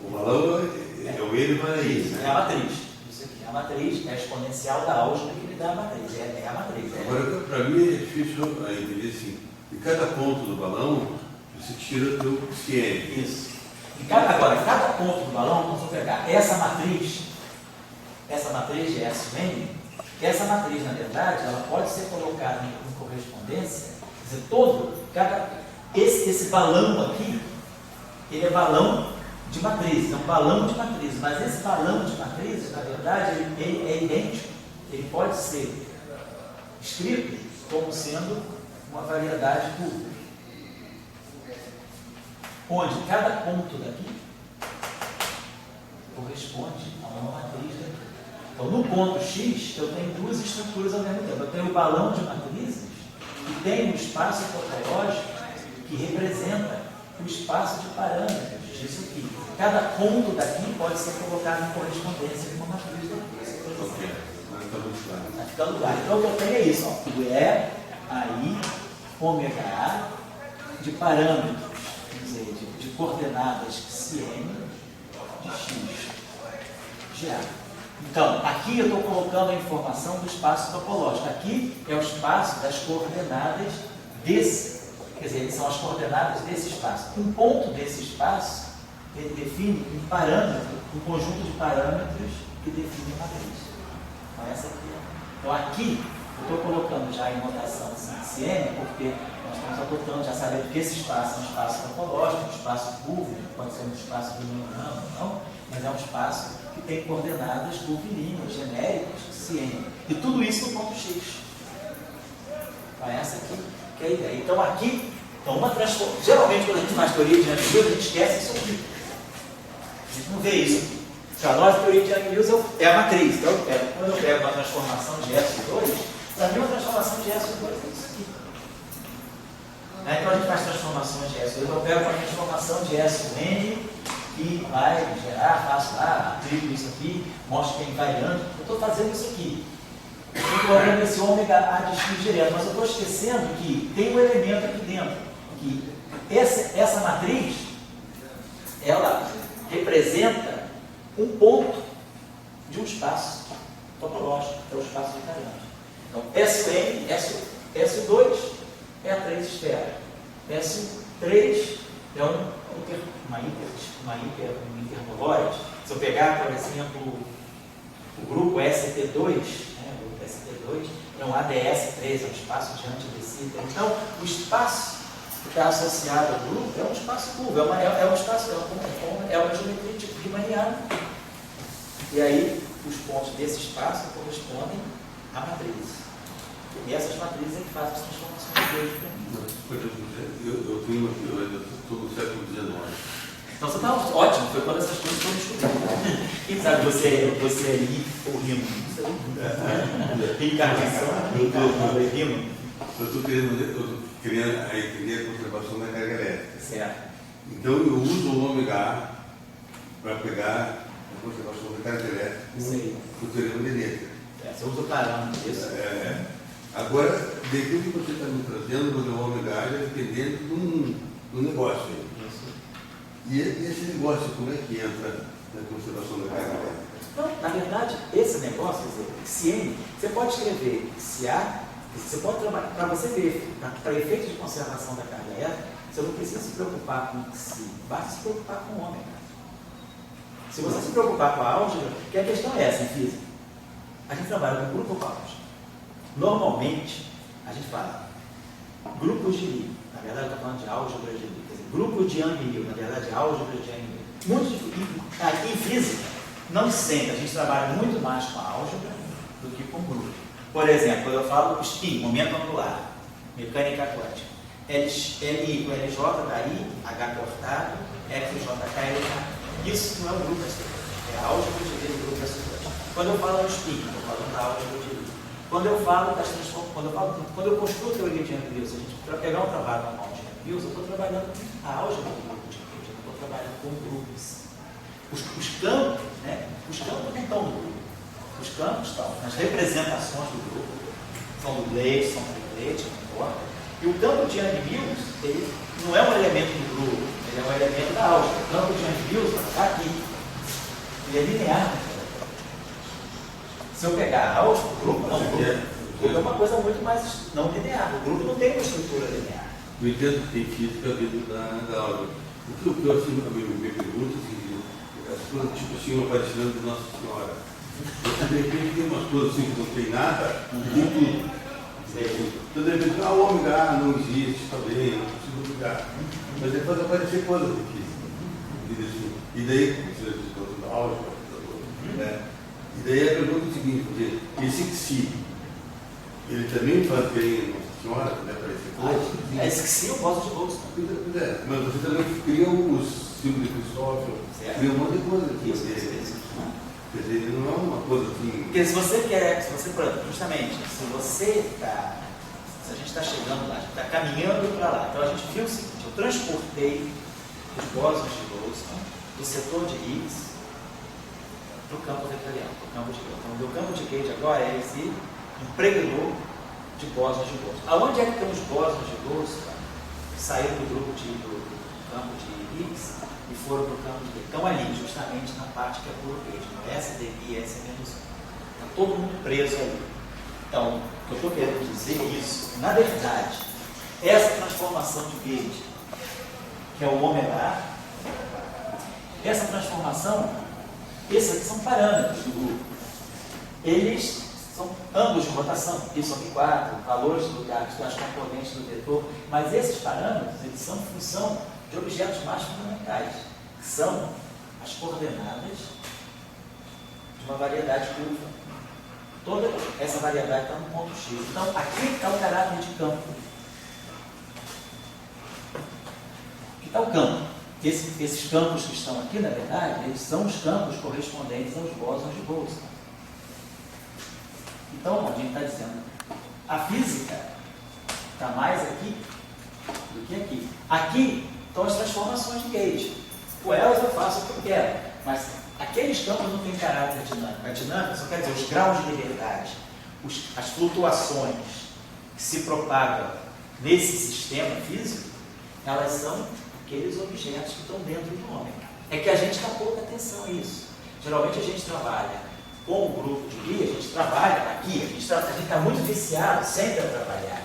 o balão é o ele vai daí, né? É a matriz. Isso aqui é a matriz, é a exponencial da álgebra que me dá a matriz. É a matriz. Agora, para mim é difícil entender assim, de cada ponto do balão, você tira do CN. Isso. Agora, em cada ponto do balão, nós vamos pegar essa matriz de SUN, essa matriz, na verdade, ela pode ser colocada em correspondência, quer dizer, esse balão aqui, ele é balão de matrizes, é um balão de matrizes, mas esse balão de matrizes, na verdade, ele é idêntico, ele pode ser escrito como sendo uma variedade curva, onde cada ponto daqui corresponde a uma matriz daqui. Então, no ponto X, eu tenho duas estruturas ao mesmo tempo. Eu tenho o balão de matrizes e tenho o espaço topológico que representa o espaço de parâmetros disso aqui. Cada ponto daqui pode ser colocado em correspondência com uma matriz daqui. Ok, mas está muito claro. Está ficando claro. Então, o que eu tenho é isso. O E, AI, ômega A, de parâmetros, quer dizer, de coordenadas CM, de X, GA. Então, aqui eu estou colocando a informação do espaço topológico. Aqui é o espaço das coordenadas desse, quer dizer, são as coordenadas desse espaço. Um ponto desse espaço, ele define um parâmetro, um conjunto de parâmetros que define a matriz. Então, essa aqui é. Então, aqui, eu estou colocando já em notação CN, porque nós estamos adotando, já sabendo que esse espaço é um espaço topológico, um espaço curvo, pode ser um espaço riemanniano, não, mas é um espaço que tem coordenadas curvilíneas, genéricas, CN. E tudo isso no ponto X. Então, essa aqui que é a ideia. Então, aqui, uma transformação. Geralmente, quando a gente faz teoria de Young-Mills, a gente esquece isso aqui. A gente não vê isso. Para nós, a teoria de Young-Mills é a matriz. Então, quando eu pego uma transformação de S2, para mim, uma transformação de S2 é isso aqui. Então, a gente faz transformações de S2. Eu pego uma transformação de S1N e vai gerar, faço lá, atribuo isso aqui, mostro que é invariante. Eu estou fazendo isso aqui. Eu estou colocando esse ômega A de X direto, mas eu estou esquecendo que tem um elemento aqui dentro. Que essa matriz, ela representa um ponto de um espaço topológico, que é o espaço invariante. Então, S1, S2 é a 3 esfera. S3 é um hiperboloide. Se eu pegar, por exemplo, o grupo ST2, o grupo ST2 é um ADS3, é um espaço de antidecida. Então, o espaço que está associado ao grupo é um espaço curvo, é uma geometria tipo riemanniana. E aí, os pontos desse espaço correspondem à matriz. E essas matrizes é que fazem as transformações de hoje para mim. Eu estou no século XIX. Então você está ótimo, foi quando essas coisas foram discutidas. Quem sabe você é aí ou rimo? Reencarnação e rimo. Eu estou querendo entender a conservação da carga elétrica. Certo. Então eu uso o ômega A para pegar a conservação da carga elétrica com o teorema de Electra. Você usa o parâmetro disso. Agora, depois que você está me trazendo, o ômega A já dependendo do negócio. E esse negócio, como é que entra na conservação da carga elétrica? Não, na verdade, esse negócio, quer dizer, CN, você pode escrever CA, você pode trabalhar, para você ver, para efeito de conservação da carga elétrica, você não precisa se preocupar com si, basta se preocupar com o ômega. Se você se preocupar com a álgebra, que a questão é essa em física, a gente trabalha com grupo álgebra. Normalmente, a gente fala grupos de Lie, na verdade eu estou falando de álgebra de Lie, quer dizer, grupo de Young-Mills, na verdade álgebra de Young-Mills. Muito difícil. Aqui em física, não sempre, a gente trabalha muito mais com a álgebra do que com grupo. Por exemplo, quando eu falo spin, momento angular, mecânica quântica, Li com LJ dá I, H cortado, XJ LH. Isso não é um grupo S2, é a álgebra de Lie do grupo S2. Quando eu falo no spin, estou falando da álgebra de Lie. Quando eu falo das transformações, quando eu construo a teoria de Young-Mills, para pegar um trabalho normal de Young-Mills, eu estou trabalhando com a álgebra do grupo de Young-Mills, eu não estou trabalhando com grupos. Os campos, os campos não estão no grupo. Os campos estão nas representações do grupo, são dupletes, são tripletes, não importa. E o campo de Young-Mills, ele não é um elemento do grupo, ele é um elemento da álgebra. O campo de Young-Mills está aqui. Ele é linear. Se eu pegar a álgebra, o grupo não, o grupo é uma coisa muito mais não linear. O grupo não tem uma estrutura linear. Eu entendo que tem física dentro da álgebra. O que eu assim, me pergunto é as coisas tipo assim, uma parecida de Nossa Senhora. Você de repente tem umas coisas assim que não tem nada, tem tudo. Então de repente, o ômega A não existe, está bem, não preciso ligar. Mas depois aparecer coisas aqui. E daí, você diz da álgebra, e daí a pergunta é o seguinte, esse XI, ele também faz bem Nossa Senhora, quando aparecer coisas? Esse XI eu gosto de bolsa. Mas você também cria os símbolos de Cristóvão, cria um monte de coisa aqui. Isso. Quer dizer, ele não é uma coisa assim. Porque se você quer, justamente, se a gente está chegando lá, a gente está caminhando para lá, então a gente viu o seguinte, eu transportei os bósons de Boltzmann do setor de Higgs para o campo vectoriano, para o campo de Gauge. Então, o meu campo de Gauge agora é esse empregador de bósons de Boltzmann. Aonde é que tem os bósons de Boltzmann que saíram do campo de Higgs? e foram para o campo de D. Estão ali, justamente na parte que é por verde, no S, DB, S menos 1. Está todo mundo preso ali. Então, o que eu estou querendo dizer é isso. Na verdade, essa transformação de verde, que é o ômega A, essa transformação, esses aqui são parâmetros do grupo. Eles são ângulos de rotação, Y4, valores das componentes do vetor, mas esses parâmetros, eles são função de objetos mais fundamentais, que são as coordenadas de uma variedade curva. Toda essa variedade está no ponto X. Então, aqui está o caráter de campo. Aqui está o campo. Esses campos que estão aqui, na verdade, eles são os campos correspondentes aos bósons de Boltzmann. Então, a gente está dizendo, a física está mais aqui do que aqui. Aqui estão as transformações de Gauge. Com elas eu faço o que eu quero, mas aqueles campos não têm caráter dinâmico. A dinâmica só quer dizer os graus de liberdade, as flutuações que se propagam nesse sistema físico, elas são aqueles objetos que estão dentro do ômega. É que a gente dá pouca atenção a isso. Geralmente a gente trabalha com o grupo de guia, a gente trabalha aqui, a gente está muito viciado sempre a trabalhar.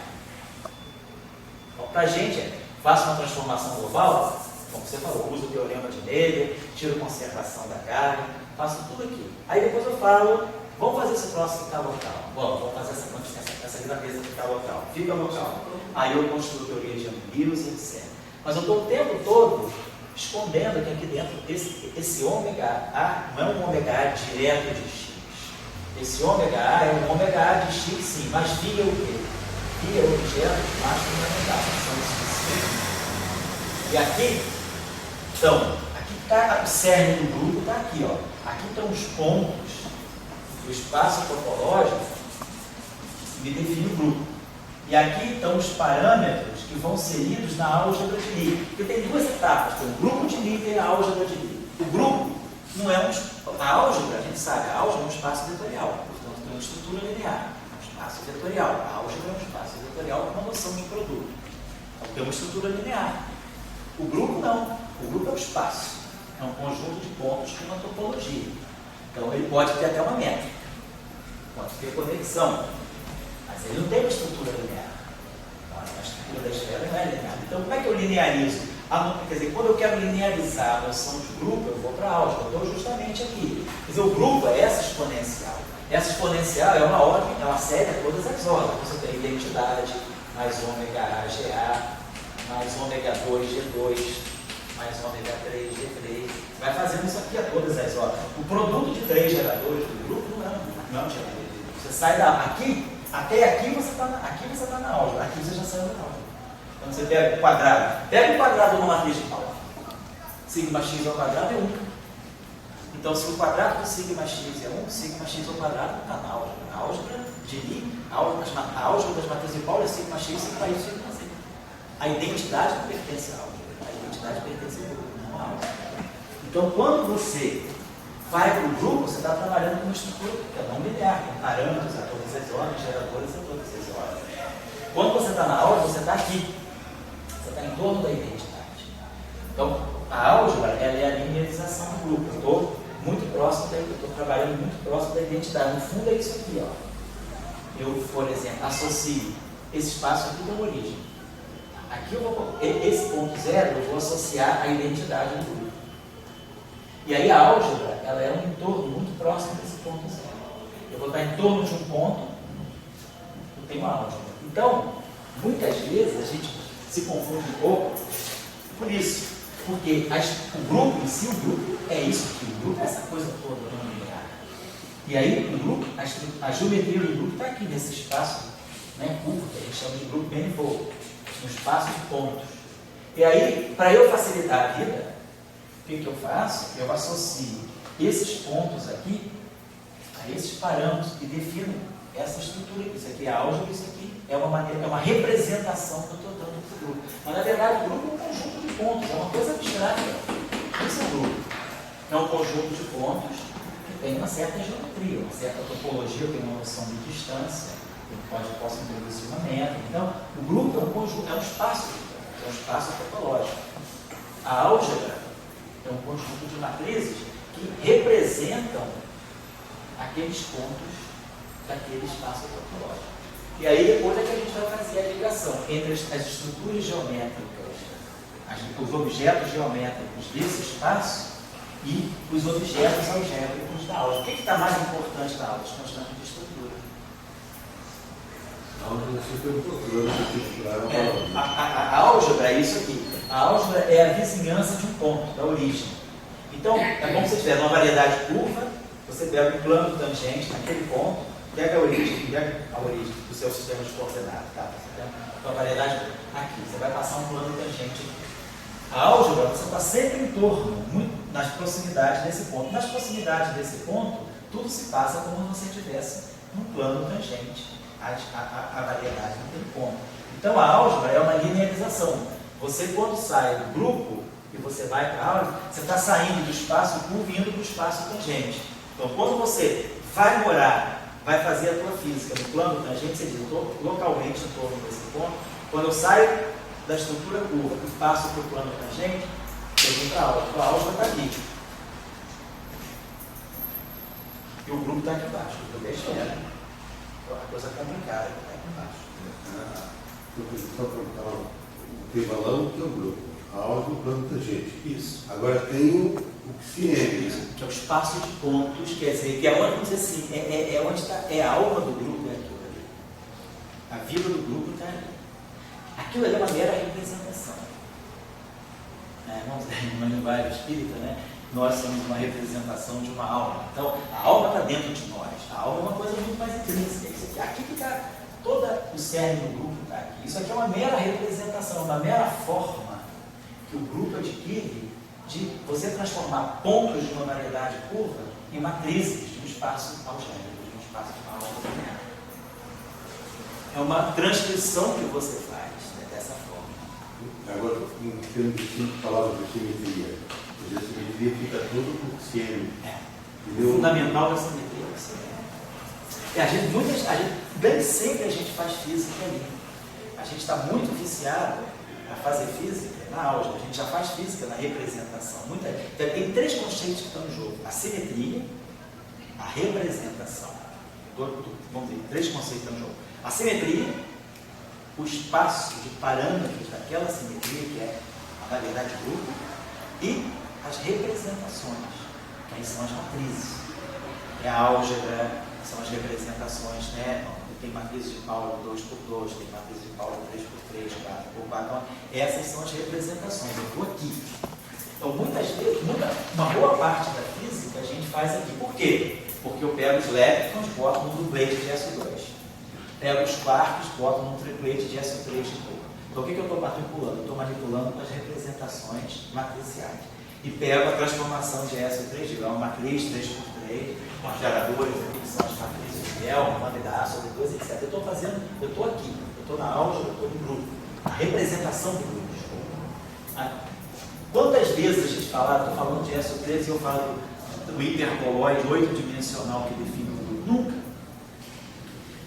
Então, para a gente, faço uma transformação global, como você falou, uso o teorema de Navier, tiro conservação da carga, faço tudo aqui. Aí depois eu falo, vamos fazer esse próximo ficar local. Bom, vamos fazer essa grandeza ficar local. Fica local. Aí eu construo teoria de ângulos e etc. Mas eu estou o tempo todo escondendo que aqui dentro esse ômega A não é um ômega A direto de X. Esse ômega A é um ômega A de X, sim, mas via o quê? Via objetos mais fundamentais, são os e aqui, então, aqui está o cerne do grupo, está aqui, ó. Aqui estão os pontos do espaço topológico que me define o grupo. E aqui estão os parâmetros que vão ser lidos na álgebra de Lie. Porque tem duas etapas, tem o grupo de Lie e a álgebra de Lie. O grupo não é a álgebra, a gente sabe, a álgebra é um espaço vetorial, portanto tem uma estrutura linear, um espaço vetorial. A álgebra é um espaço vetorial com uma noção de produto. Então tem uma estrutura linear. O grupo não. O grupo é um espaço. É um conjunto de pontos com uma topologia. Então ele pode ter até uma métrica, pode ter conexão, mas ele não tem uma estrutura linear. Então, a estrutura da esfera não é linear. Então como é que eu linearizo? Quer dizer, quando eu quero linearizar a noção de grupo, eu vou para a álgebra. Eu estou justamente aqui. Quer dizer, o grupo é essa exponencial. Essa exponencial é uma ordem, é uma série a todas as ordens. Você tem identidade, mais ômega A, GA, mais ômega 2, G2, mais ômega 3, G3. Vai fazendo isso aqui a todas as ordens. O produto de 3 geradores do grupo não é um gerador. Você sai daqui, até aqui você está na álgebra. Aqui você já saiu da álgebra. Então você pega o quadrado. Pega o quadrado de uma matriz de Pauli. Sigma x ao quadrado é 1. Então se o quadrado do sigma x é 1, sigma x ao quadrado está na álgebra. A álgebra de Lie, a álgebra das matrizes de Pauli é sigma x, sigma y, sigma z. A identidade não pertence à álgebra. A identidade pertence ao grupo, não à álgebra. Então quando você vai para o grupo, você está trabalhando com uma estrutura que é não linear, com parâmetros a todas as ordens, geradores a todas as ordens. Quando você está na álgebra, você está aqui. Você está em torno da identidade. Então, a álgebra ela é a linearização do grupo. Eu estou muito próximo eu estou trabalhando muito próximo da identidade. No fundo é isso aqui, ó. Eu, por exemplo, associo esse espaço aqui da origem. Aqui esse ponto zero eu vou associar a identidade do grupo. E aí a álgebra ela é um entorno muito próximo desse ponto zero. Eu vou estar em torno de um ponto, eu tenho a álgebra. Então, muitas vezes a gente se confunde um pouco por isso, porque o grupo em si, o grupo é isso aqui, o grupo é essa coisa toda não linear. E aí o grupo, a geometria do grupo está aqui nesse espaço, né, curvo, que a gente chama de grupo manifold, um espaço de pontos. E aí, para eu facilitar a vida, o que eu faço? Eu associo esses pontos aqui a esses parâmetros que definem essa estrutura aqui. Isso aqui é a álgebra, isso aqui é uma representação que eu estou dando para o grupo. Mas na verdade o grupo é um conjunto de pontos, é uma coisa abstrata. Isso é o grupo. É um conjunto de pontos que tem uma certa geometria, uma certa topologia, tem uma noção de distância, eu posso introduzir uma métrica. Então, o grupo é um conjunto, é um espaço topológico. A álgebra É um conjunto de matrizes que representam aqueles pontos daquele espaço topológico. E aí depois é que a gente vai fazer a ligação entre as estruturas geométricas, os objetos geométricos desse espaço e os objetos algébricos da álgebra. O que está mais importante na álgebra? As constantes de estrutura. A álgebra é super importante. A álgebra é isso aqui. A álgebra é a vizinhança de um ponto, da origem. Então, é como se tiver uma variedade curva, você pega o plano tangente naquele ponto, pega a origem do seu sistema de coordenadas. Tá? Então, a variedade aqui, você vai passar um plano tangente aqui. A álgebra, você está sempre em torno, muito nas proximidades desse ponto. Nas proximidades desse ponto, tudo se passa como se você estivesse num plano tangente à variedade daquele ponto. Então, a álgebra é uma linearização. Você, quando sai do grupo e você vai para a álgebra, você está saindo do espaço curvo e indo para o espaço tangente. Então, quando você vai vai fazer a tua física no plano tangente, você diz, eu estou localmente em torno desse ponto. Quando eu saio da estrutura curva e passo para o plano tangente, eu vim para a álgebra. A álgebra está aqui. E o grupo está aqui embaixo. O grupo é esfera. Então, a coisa complicada está aqui embaixo. Só para falar, tem balão que é o grupo. A álgebra, o plano tangente. Isso. Agora tem o QCM, Que é o espaço de pontos, quer dizer, que é onde, vamos dizer assim, é onde está, é a alma do grupo, é aquilo ali. A vida do grupo está ali. Aquilo ali é uma mera representação. Vamos dizer, numa linguagem espírita, né? Nós somos uma representação de uma alma. Então, a alma está dentro de nós. A alma é uma coisa muito mais intrínseca. Isso aqui que está, todo o cerne do grupo está aqui. Isso aqui é uma mera representação, uma mera forma que o grupo adquire de você transformar pontos de uma variedade curva em matrizes de um espaço algébrico, de um espaço de uma álgebra linear. É uma transcrição que você faz, né, dessa forma. Agora, em termos de 5 palavras de simetria, a simetria fica tudo por QCM. O fundamental da simetria é a gente, bem sempre a gente faz física ali. A gente está muito viciado a fazer física na álgebra. A gente já faz física na representação. Tem 3 conceitos que estão em jogo: a simetria, a representação. Vamos ver, 3 conceitos estão em jogo. A simetria, o espaço de parâmetros daquela simetria, que é a variedade de grupo, e as representações, que aí são as matrizes. É a álgebra, são as representações, né? Tem matrizes de Pauli 2x2, tem matrizes de Pauli 3x3, 4x4. Então, essas são as representações. Eu estou aqui. Então, muitas vezes, uma boa parte da física a gente faz aqui. Por quê? Porque eu pego os leptons, boto num duplete de SO2. Pego os quarks, boto num triplete de SO3 de novo. Então, o que eu estou manipulando? Eu estou manipulando com as representações matriciais. E pego a transformação de SO3, digo, é uma matriz 3x3, com os geradores aqui, que são as matrizes de Bell, uma da sobre 2, etc. Eu estou aqui, eu estou na álgebra, eu estou no grupo. A representação do grupo, desculpa. Quantas vezes a gente fala, estou falando de SO3 e eu falo do hiperboloide 8-dimensional que define o grupo? Nunca.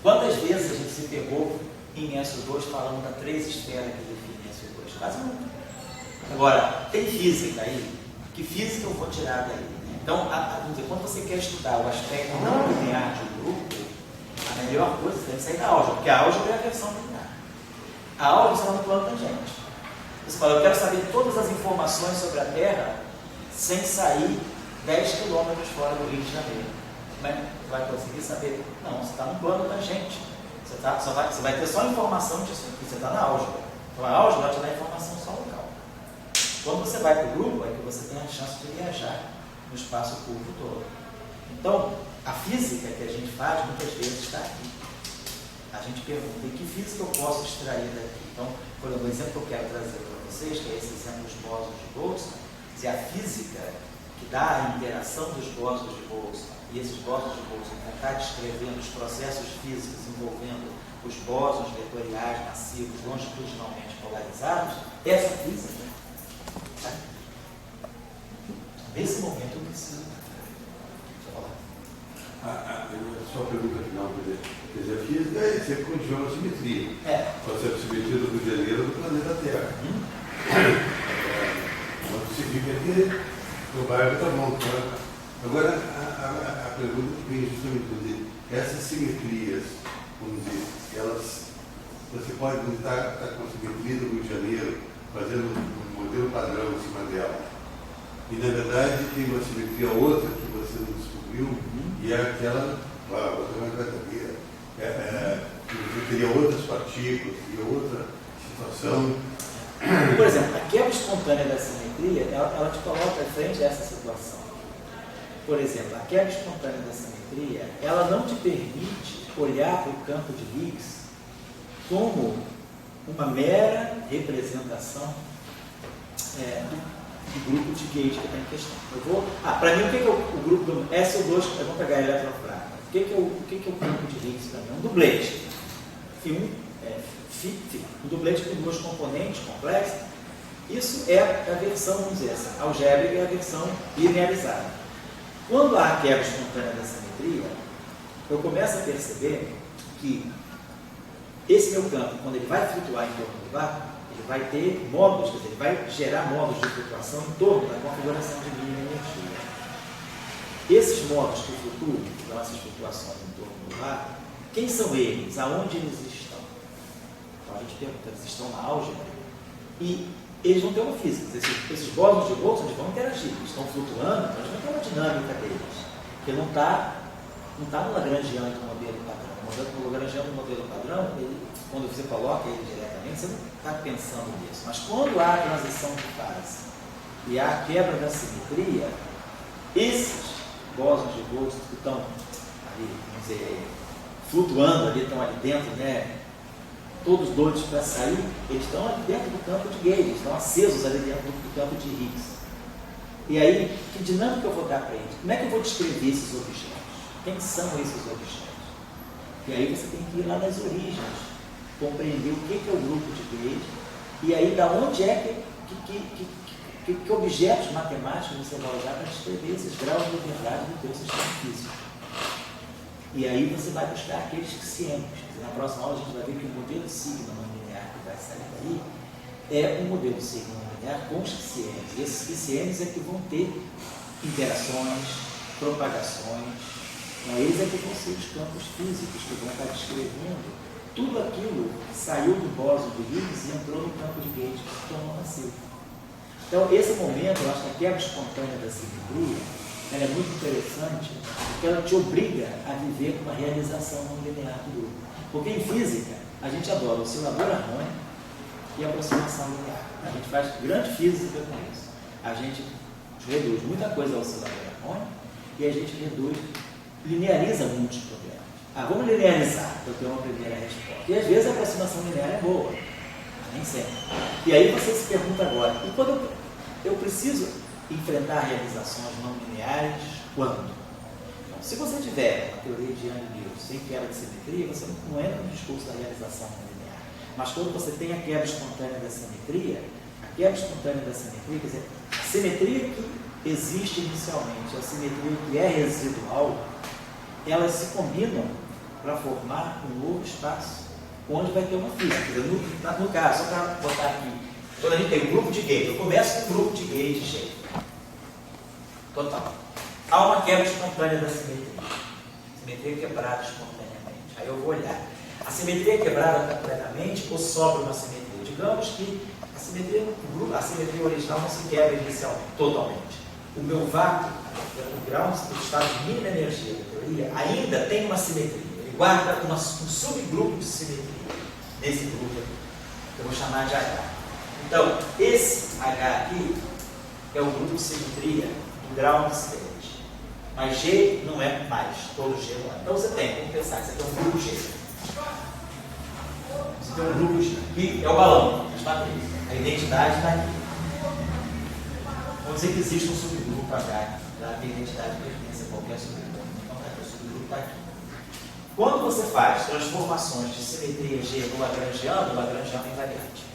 Quantas vezes a gente se pegou em SO2 falando da 3 esferas que define SO2? Quase nunca. Agora, tem física aí? Que física eu vou tirar daí? Então, quando você quer estudar o aspecto não linear de um grupo, a melhor coisa é sair da álgebra, porque a álgebra é a versão linear. A álgebra está no plano tangente. Você fala, eu quero saber todas as informações sobre a Terra sem sair 10 quilômetros fora do Rio de Janeiro. Como é que você vai conseguir saber? Não, você está no plano tangente. Você vai ter só informação disso aqui, você está na álgebra. Então a álgebra vai te dar informação só local. Quando você vai para o grupo, é que você tem a chance de viajar no espaço curvo todo. Então, a física que a gente faz, muitas vezes, está aqui. A gente pergunta, e que física eu posso extrair daqui? Então, por exemplo, o exemplo que eu quero trazer para vocês, que é esse exemplo dos bósons de Boltzmann, é a física que dá a interação dos bósons de Boltzmann, e esses bósons de Boltzmann vão estar descrevendo os processos físicos envolvendo os bósons vetoriais massivos longitudinalmente polarizados, essa física, nesse momento eu preciso. Só a pergunta final, quer dizer, a física é sempre continua a simetria. Pode ser a simetria do Rio de Janeiro do planeta Terra. Mas significa que O bairro está bom. Tá? Agora, a pergunta que vem justamente essas simetrias, vamos dizer, você pode estar com a simetria do Rio de Janeiro, fazendo um modelo padrão em cima dela. E, na verdade, tem uma simetria outra que você não descobriu, e é aquela, outra mais verdadeira. Que você teria outras partículas, teria outra situação. Por exemplo, a quebra espontânea da simetria, ela te coloca à frente dessa situação. Por exemplo, a quebra espontânea da simetria, ela não te permite olhar para o campo de Higgs como uma mera representação do grupo de gauge que está em questão. Para mim, o que é o grupo do SO2? Vamos pegar a eletrofrata. O que é o campo de Higgs para mim? Um dublete. Um dublete com duas componentes complexas. Isso é a versão, vamos dizer assim, algébrica é a versão linearizada. Quando há a quebra espontânea da simetria, eu começo a perceber que esse meu campo, quando ele vai flutuar em torno do vácuo, ele vai ter módulos, quer dizer, ele vai gerar módulos de flutuação em torno da configuração de mínima energia. Esses módulos que flutuam, que dão essas flutuações em torno do vácuo, quem são eles? Aonde eles estão? Então a gente pergunta, eles estão na álgebra e eles vão ter uma física. Esses bósons de Volta vão interagir, eles estão flutuando, então a gente vai ter uma dinâmica deles, que não está no Lagrangiano do modelo padrão. O Lagrangiano do modelo padrão, quando você coloca ele diretamente, você não está pensando nisso. Mas quando há a transição de fase e há a quebra da simetria, esses bósons de Volta que estão ali, vamos dizer, flutuando ali, estão ali dentro, né? Todos doidos para sair, eles estão ali dentro do campo de Gauge, estão acesos ali dentro do campo de Higgs. E aí, que dinâmica eu vou dar para eles? Como é que eu vou descrever esses objetos? Quem são esses objetos? E aí você tem que ir lá nas origens, compreender o que é o grupo de Gauge, e aí da onde é que objetos matemáticos você vai usar para descrever esses graus de liberdade do teu sistema físico. E aí você vai buscar aqueles xiênicos. Na próxima aula a gente vai ver que o modelo sigma não linear que vai sair daí é um modelo sigma não linear com os xiênicos. E esses xiênicos é que vão ter interações, propagações. Então, eles é que vão ser os campos físicos que vão estar descrevendo tudo aquilo que saiu do bóson de Higgs e entrou no campo de Gauge que se tornou massivo. Então, esse momento, eu acho que a quebra espontânea da simetria ela é muito interessante porque ela te obriga a viver com uma realização não linear do grupo. Porque em física, a gente adora oscilador harmônico e aproximação linear. A gente faz grande física com isso. A gente reduz muita coisa ao oscilador harmônico e a gente lineariza muitos problemas. Vamos linearizar, para eu ter uma primeira resposta. E às vezes a aproximação linear é boa, mas nem sempre. E aí você se pergunta agora, e quando eu preciso enfrentar realizações não lineares, quando? Então, se você tiver a teoria de Young-Mills sem quebra de simetria, você não entra no discurso da realização não linear. Mas quando você tem a quebra espontânea da simetria, a quebra espontânea da simetria, quer dizer, a simetria que existe inicialmente, a simetria que é residual, elas se combinam para formar um novo espaço, onde vai ter uma física. Quer dizer, no caso, só para botar aqui, quando a gente tem um grupo de Gauge, eu começo com um grupo de Gauge cheio. Total. Há uma quebra espontânea da simetria. Simetria quebrada espontaneamente. Aí eu vou olhar. A simetria é quebrada completamente ou sobra uma simetria? Digamos que a simetria original não se quebra inicialmente, totalmente. O meu vácuo, o grau do estado de mínima energia da teoria, ainda tem uma simetria. Ele guarda um subgrupo de simetria nesse grupo aqui. Eu vou chamar de H. Então, esse H aqui é o grupo de simetria do ground state. Mas G não é mais, todo G não é. Então você tem, vamos pensar, isso aqui é um grupo G. Você tem um grupo G. Aqui é o balão, as matrizes. A identidade está aqui. Vamos dizer que existe um subgrupo H, da identidade pertence a qualquer subgrupo. Então o subgrupo está aqui. Quando você faz transformações de simetria G no Lagrangiano é invariante.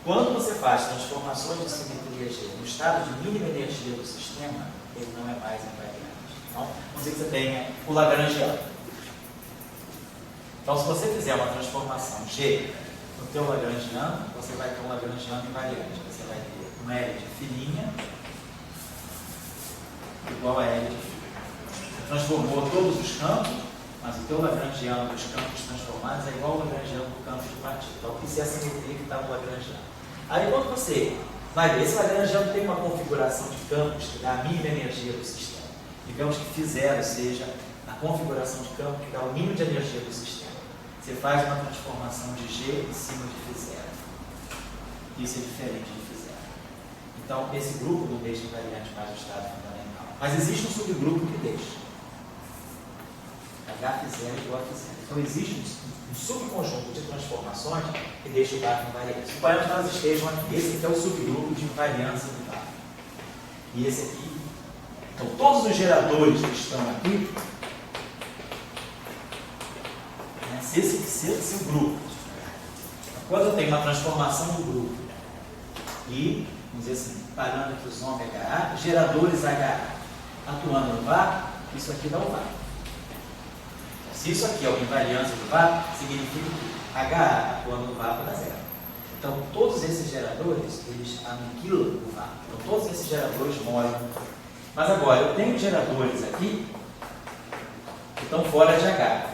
Quando você faz transformações de simetria G no estado de mínima energia do sistema, ele não é mais invariante. Então, vamos dizer que você tenha o Lagrangiano. Então, se você fizer uma transformação G no teu Lagrangiano, você vai ter um Lagrangiano invariante. Você vai ter um L de fininha igual a L de φ. Transformou todos os campos, mas o teu lagrangiano dos campos transformados é igual ao lagrangiano do campo de partida. Então, isso é a simetria que está no lagrangiano. Aí, quando você vai ver, esse lagrangiano tem uma configuração de campos que dá a mínima energia do sistema. Digamos que φ0 seja a configuração de campo que dá o mínimo de energia do sistema. Você faz uma transformação de G em cima de φ0. Isso é diferente de φ0. Então, esse grupo não deixa invariante mais o estado fundamental. Mas existe um subgrupo que deixa. H0 igual a φ0. Então, existe um subconjunto de transformações que deixa o VAR invariante. Suponhamos que nós estejam aqui. Esse aqui é o subgrupo de invariância do VAR. E esse aqui. Então, todos os geradores que estão aqui, né, se esse grupo, quando eu tenho uma transformação do grupo e, vamos dizer assim, parâmetros ômega, geradores HA atuando no VAR, isso aqui dá o VAR. Se isso aqui é uma invariância do VAR, significa que HA atuando no VAR vai dar zero. Então, todos esses geradores, eles aniquilam o VAR. Então, todos esses geradores morrem. Mas agora, eu tenho geradores aqui que estão fora de H.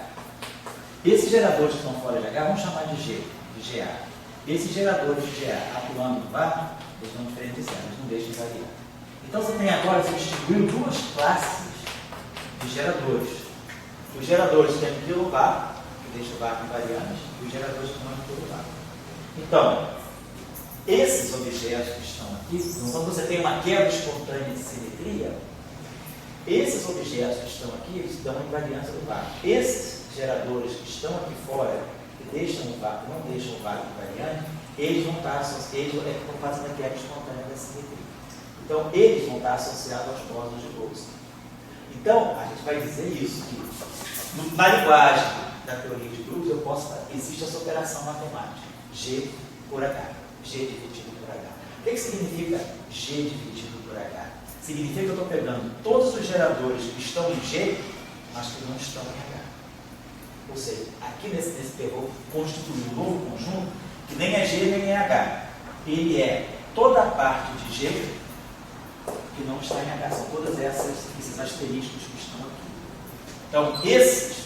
Esses geradores que estão fora de H, vamos chamar de G, de GA. Esses geradores de GA atuando no VAR, eles vão diferente de zero, eles não deixam de variar. Então, você tem agora, você distribuiu duas classes de geradores. Os geradores que aniquilam o VAR, que deixam o VAR invariante, e os geradores que não aniquilam o VAR. Então, esses objetos que estão aqui, quando você tem uma quebra espontânea de simetria, esses objetos que estão aqui, eles dão a invariância do VAR. Esses geradores que estão aqui fora, que deixam o VAR, que não deixam o VAR invariante, eles vão estar associados, eles estão fazendo a quebra espontânea da simetria. Então, eles vão estar associados aos bósons de Boltzmann. Então, a gente vai dizer isso, que na linguagem da teoria de grupos, eu posso falar, existe essa operação matemática, G por H, G dividido por H. O que significa G dividido por H? Significa que eu estou pegando todos os geradores que estão em G, mas que não estão em H. Ou seja, aqui nesse terror constitui um novo conjunto que nem é G nem é H. Ele é toda a parte de G que não está em H. São todas esses asteriscos que estão aqui. Então, esses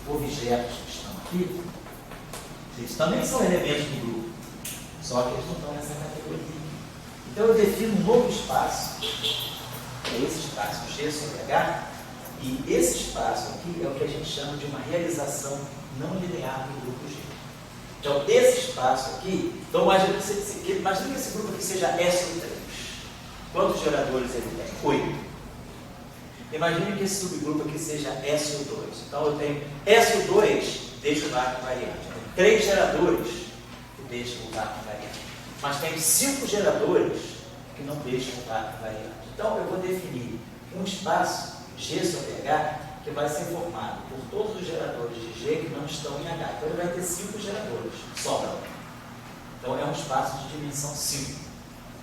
objetos que estão aqui, eles também são elementos do grupo, só que eles não estão nessa categoria. Então, eu defino um novo espaço, que é esse espaço G sobre H, e esse espaço aqui é o que a gente chama de uma realização não linear do grupo G. Então, esse espaço aqui, então imagina que esse grupo aqui seja SO3. Quantos geradores ele tem? 8. Imagine que esse subgrupo aqui seja SO2. Então, eu tenho SO2, deixa o VAR invariante. Eu tenho 3 geradores que deixam o VAR invariante. Mas tenho 5 geradores que não deixam o VAR invariante. Então, eu vou definir um espaço G sobre H que vai ser formado por todos os geradores de G que não estão em H. Então, ele vai ter 5 geradores, sobram. Então, é um espaço de dimensão 5.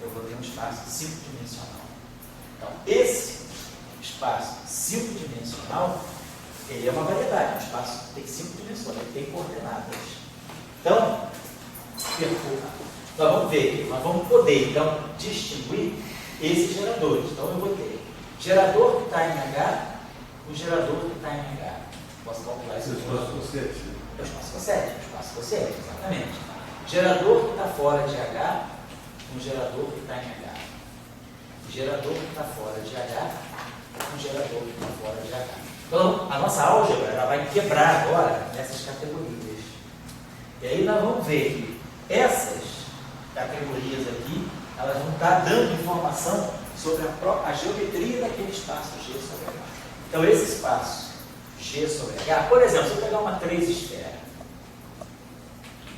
Eu vou ter um espaço 5-dimensional. Então, esse espaço 5-dimensional, ele é uma variedade. Um espaço que tem 5 dimensões, ele tem coordenadas. Então, nós vamos ver, nós vamos poder, então, distinguir esses geradores. Então, eu vou ter gerador que está em H, o gerador que está em H. Posso calcular isso? É o espaço cossete. É o espaço cossete, exatamente. Gerador que está fora de H, um gerador que está em H. Gerador que está fora de H, um gerador que está fora de H. Então, a nossa álgebra ela vai quebrar agora nessas categorias. E aí nós vamos ver que essas categorias aqui, elas vão estar dando informação sobre a geometria daquele espaço G sobre H. Então, esse espaço G sobre H, por exemplo, se eu pegar uma 3 esfera,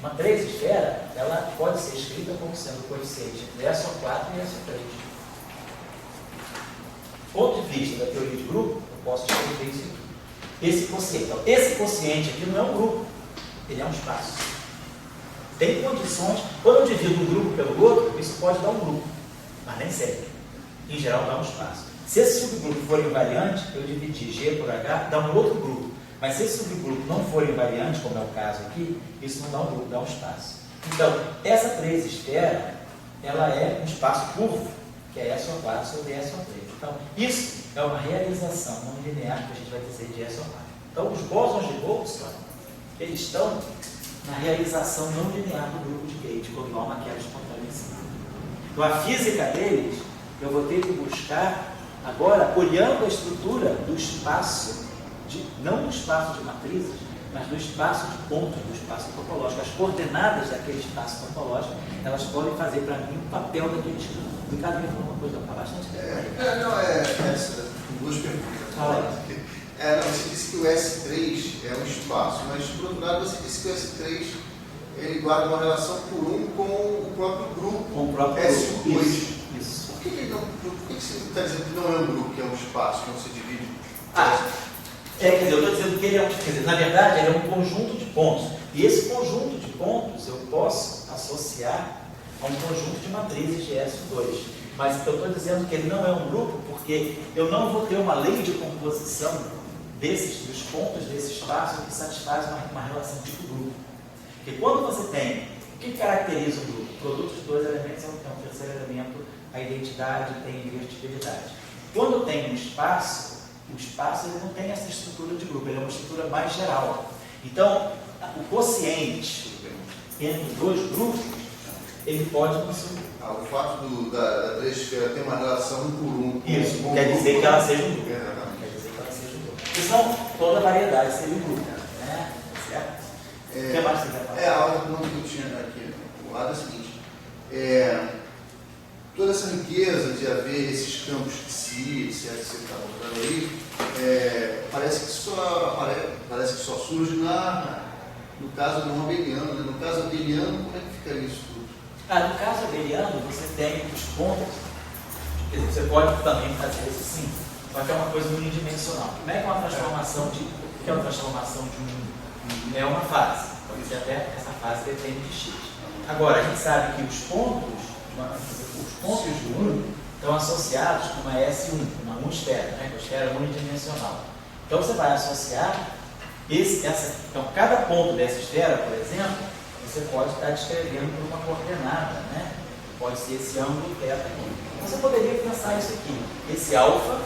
uma 3 esfera, ela pode ser escrita como sendo o coeficiente entre SO4 e SO3. Do ponto de vista da teoria de grupo, eu posso escrever isso aqui. Esse quociente. Então, esse quociente aqui não é um grupo, ele é um espaço. Tem condições, quando eu divido um grupo pelo outro, isso pode dar um grupo, mas nem sempre. Em geral, dá um espaço. Se esse subgrupo for invariante, eu dividir G por H, dá um outro grupo. Mas se esse subgrupo não for invariante, como é o caso aqui, isso não dá um grupo, dá um espaço. Então, essa 3 esfera, ela é um espaço curvo, que é SO4 sobre SO3. Então, isso é uma realização não linear que a gente vai dizer de S-OR. Então, os bósons de Boltzmann, eles estão na realização não linear do grupo de Gauge, quando há uma quebra espontânea em cima. Então, a física deles, eu vou ter que buscar, agora, olhando a estrutura do espaço, não do espaço de matrizes, mas do espaço de pontos, do espaço topológico. As coordenadas daquele espaço topológico, elas podem fazer para mim o papel daqueles campos. O Ricardo me falou uma coisa bastante duas perguntas. Fala aí. Você disse que o S3 é um espaço, mas por outro lado você disse que o S3 ele guarda uma relação por com o próprio grupo, com o próprio S2. Grupo. Isso. Por que você está dizendo que não é um grupo, que é um espaço, que não se divide? Quer dizer, eu estou dizendo que ele é na verdade, ele é um conjunto de pontos. E esse conjunto de pontos eu posso associar a um conjunto de matrizes de S2. Mas eu estou dizendo que ele não é um grupo porque eu não vou ter uma lei de composição dos pontos desse espaço que satisfaz uma relação tipo grupo. Porque quando você tem, o que caracteriza um grupo? O produto de dois elementos é um terceiro elemento, a identidade tem invertibilidade. Quando tem um espaço, o espaço ele não tem essa estrutura de grupo, ele é uma estrutura mais geral. Então, o quociente entre dois grupos, ele pode não ser. O fato da três esfera ter uma relação um por um. Isso, não quer dizer que ela seja um grupo. Não quer dizer que ela seja um grupo. Porque senão toda variedade seria um grupo. Né? Certo? O que mais você quer falar? A outra pergunta que eu tinha aqui, o lado é o seguinte. Toda essa riqueza de haver esses campos de si, etc., que você está mostrando aí, parece que só surge no caso não abeliano. Né? No caso abeliano, como é que fica isso tudo? No caso abeliano, você tem os pontos, você pode também fazer isso sim, só que é uma coisa unidimensional. Como é que é uma transformação de um? É uma fase, pode ser até essa fase depende de X. Agora, a gente sabe que os pontos de 1 estão associados com uma S1, uma esfera, né? Uma esfera unidimensional. Então você vai associar então cada ponto dessa esfera, por exemplo, você pode estar descrevendo por uma coordenada, né? Pode ser esse ângulo θ aqui. Você poderia pensar isso aqui. Esse alfa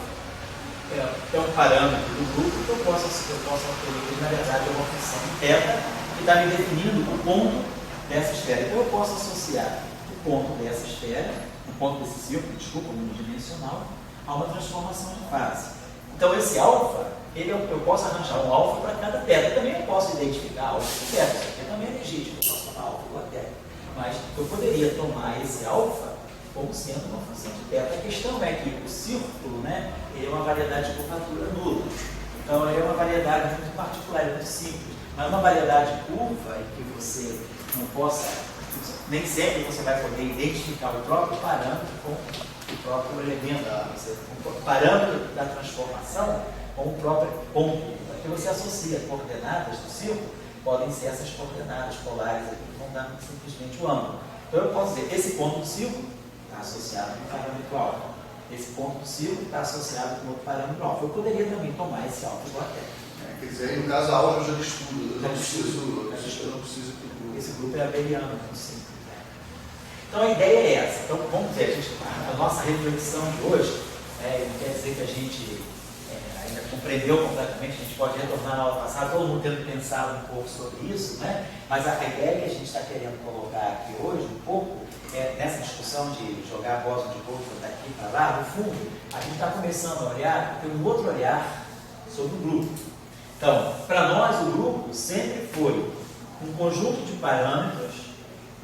é um parâmetro do grupo que eu posso obter, na verdade, é uma função θ que está me definindo o ponto dessa esfera. Então eu posso associar o ponto dessa esfera, o ponto desse círculo, desculpa, unidimensional, a uma transformação de fase. Então esse alfa, eu posso arranjar um alfa para cada θ. Também eu posso identificar alfa por θ, isso aqui também é legítimo, eu posso tomar alfa por θ. Mas eu poderia tomar esse alfa como sendo uma função de θ. A questão é que o círculo, né, ele é uma variedade de curvatura nula. Então ele é uma variedade muito particular, muito simples. Mas uma variedade curva em que você não possa, nem sempre você vai poder identificar o próprio parâmetro com o próprio elemento, o parâmetro da transformação com o próprio ponto. Porque você associa coordenadas do círculo, podem ser essas coordenadas polares aqui que vão dar simplesmente o ângulo. Então eu posso dizer, esse ponto do círculo está associado com o parâmetro alfa. Esse ponto do círculo está associado com outro parâmetro alfa. Eu poderia também tomar esse alfa igual a θ. Quer dizer, no caso a aula eu já estudo, eu não preciso que esse grupo é abeliano, muito simples. Né? Então a ideia é essa. Então vamos ver, a nossa reflexão de hoje não quer dizer que a gente ainda compreendeu completamente, a gente pode retornar na aula passada, todo mundo tendo pensado um pouco sobre isso, né? Mas a ideia que a gente está querendo colocar aqui hoje, um pouco, nessa discussão de jogar a bola de Boltzmann daqui para lá, no fundo, a gente está começando a olhar, ter um outro olhar sobre o grupo. Então, para nós o grupo sempre foi um conjunto de parâmetros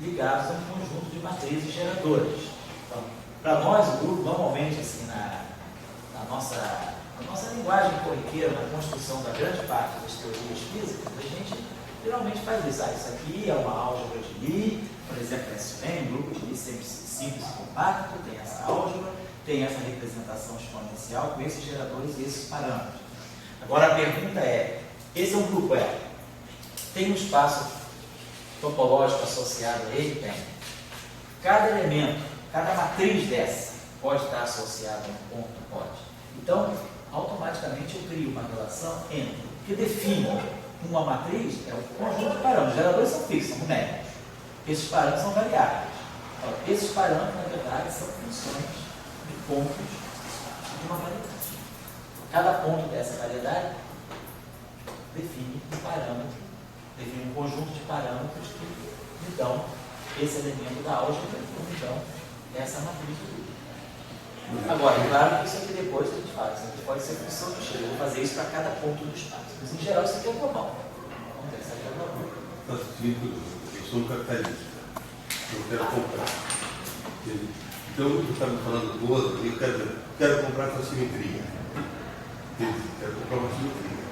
ligados a um conjunto de matrizes geradoras. Então, para nós o grupo, normalmente, assim, na nossa linguagem corriqueira, na construção da grande parte das teorias físicas, a gente geralmente faz isso. Isso aqui é uma álgebra de Lie, por exemplo, SN, um grupo de Lie sempre simples e compacto, tem essa álgebra, tem essa representação exponencial com esses geradores e esses parâmetros. Agora a pergunta é, esse é um grupo tem um espaço topológico associado a ele? Tem. Cada elemento, cada matriz dessa pode estar associada a um ponto? Pode. Então, automaticamente eu crio uma relação entre o que define uma matriz é o conjunto de parâmetros. Os geradores são fixos, são numéricos. Esses parâmetros são variáveis. Então, esses parâmetros, na verdade, são funções de pontos de uma variedade. Cada ponto dessa variedade define um parâmetro, define um conjunto de parâmetros que me dão esse elemento da álgebra, que me dão essa matriz do grupo. Agora, é claro que isso aqui depois a gente faz, isso aqui pode ser função do cheiro, eu vou fazer isso para cada ponto do espaço. Mas em geral isso aqui é global. Vamos ver, isso aqui é global. Nós somos capitalistas. Não quero comprar. Então, eu estava falando do outro, eu quero comprar com simetria. Quero comprar uma simetria.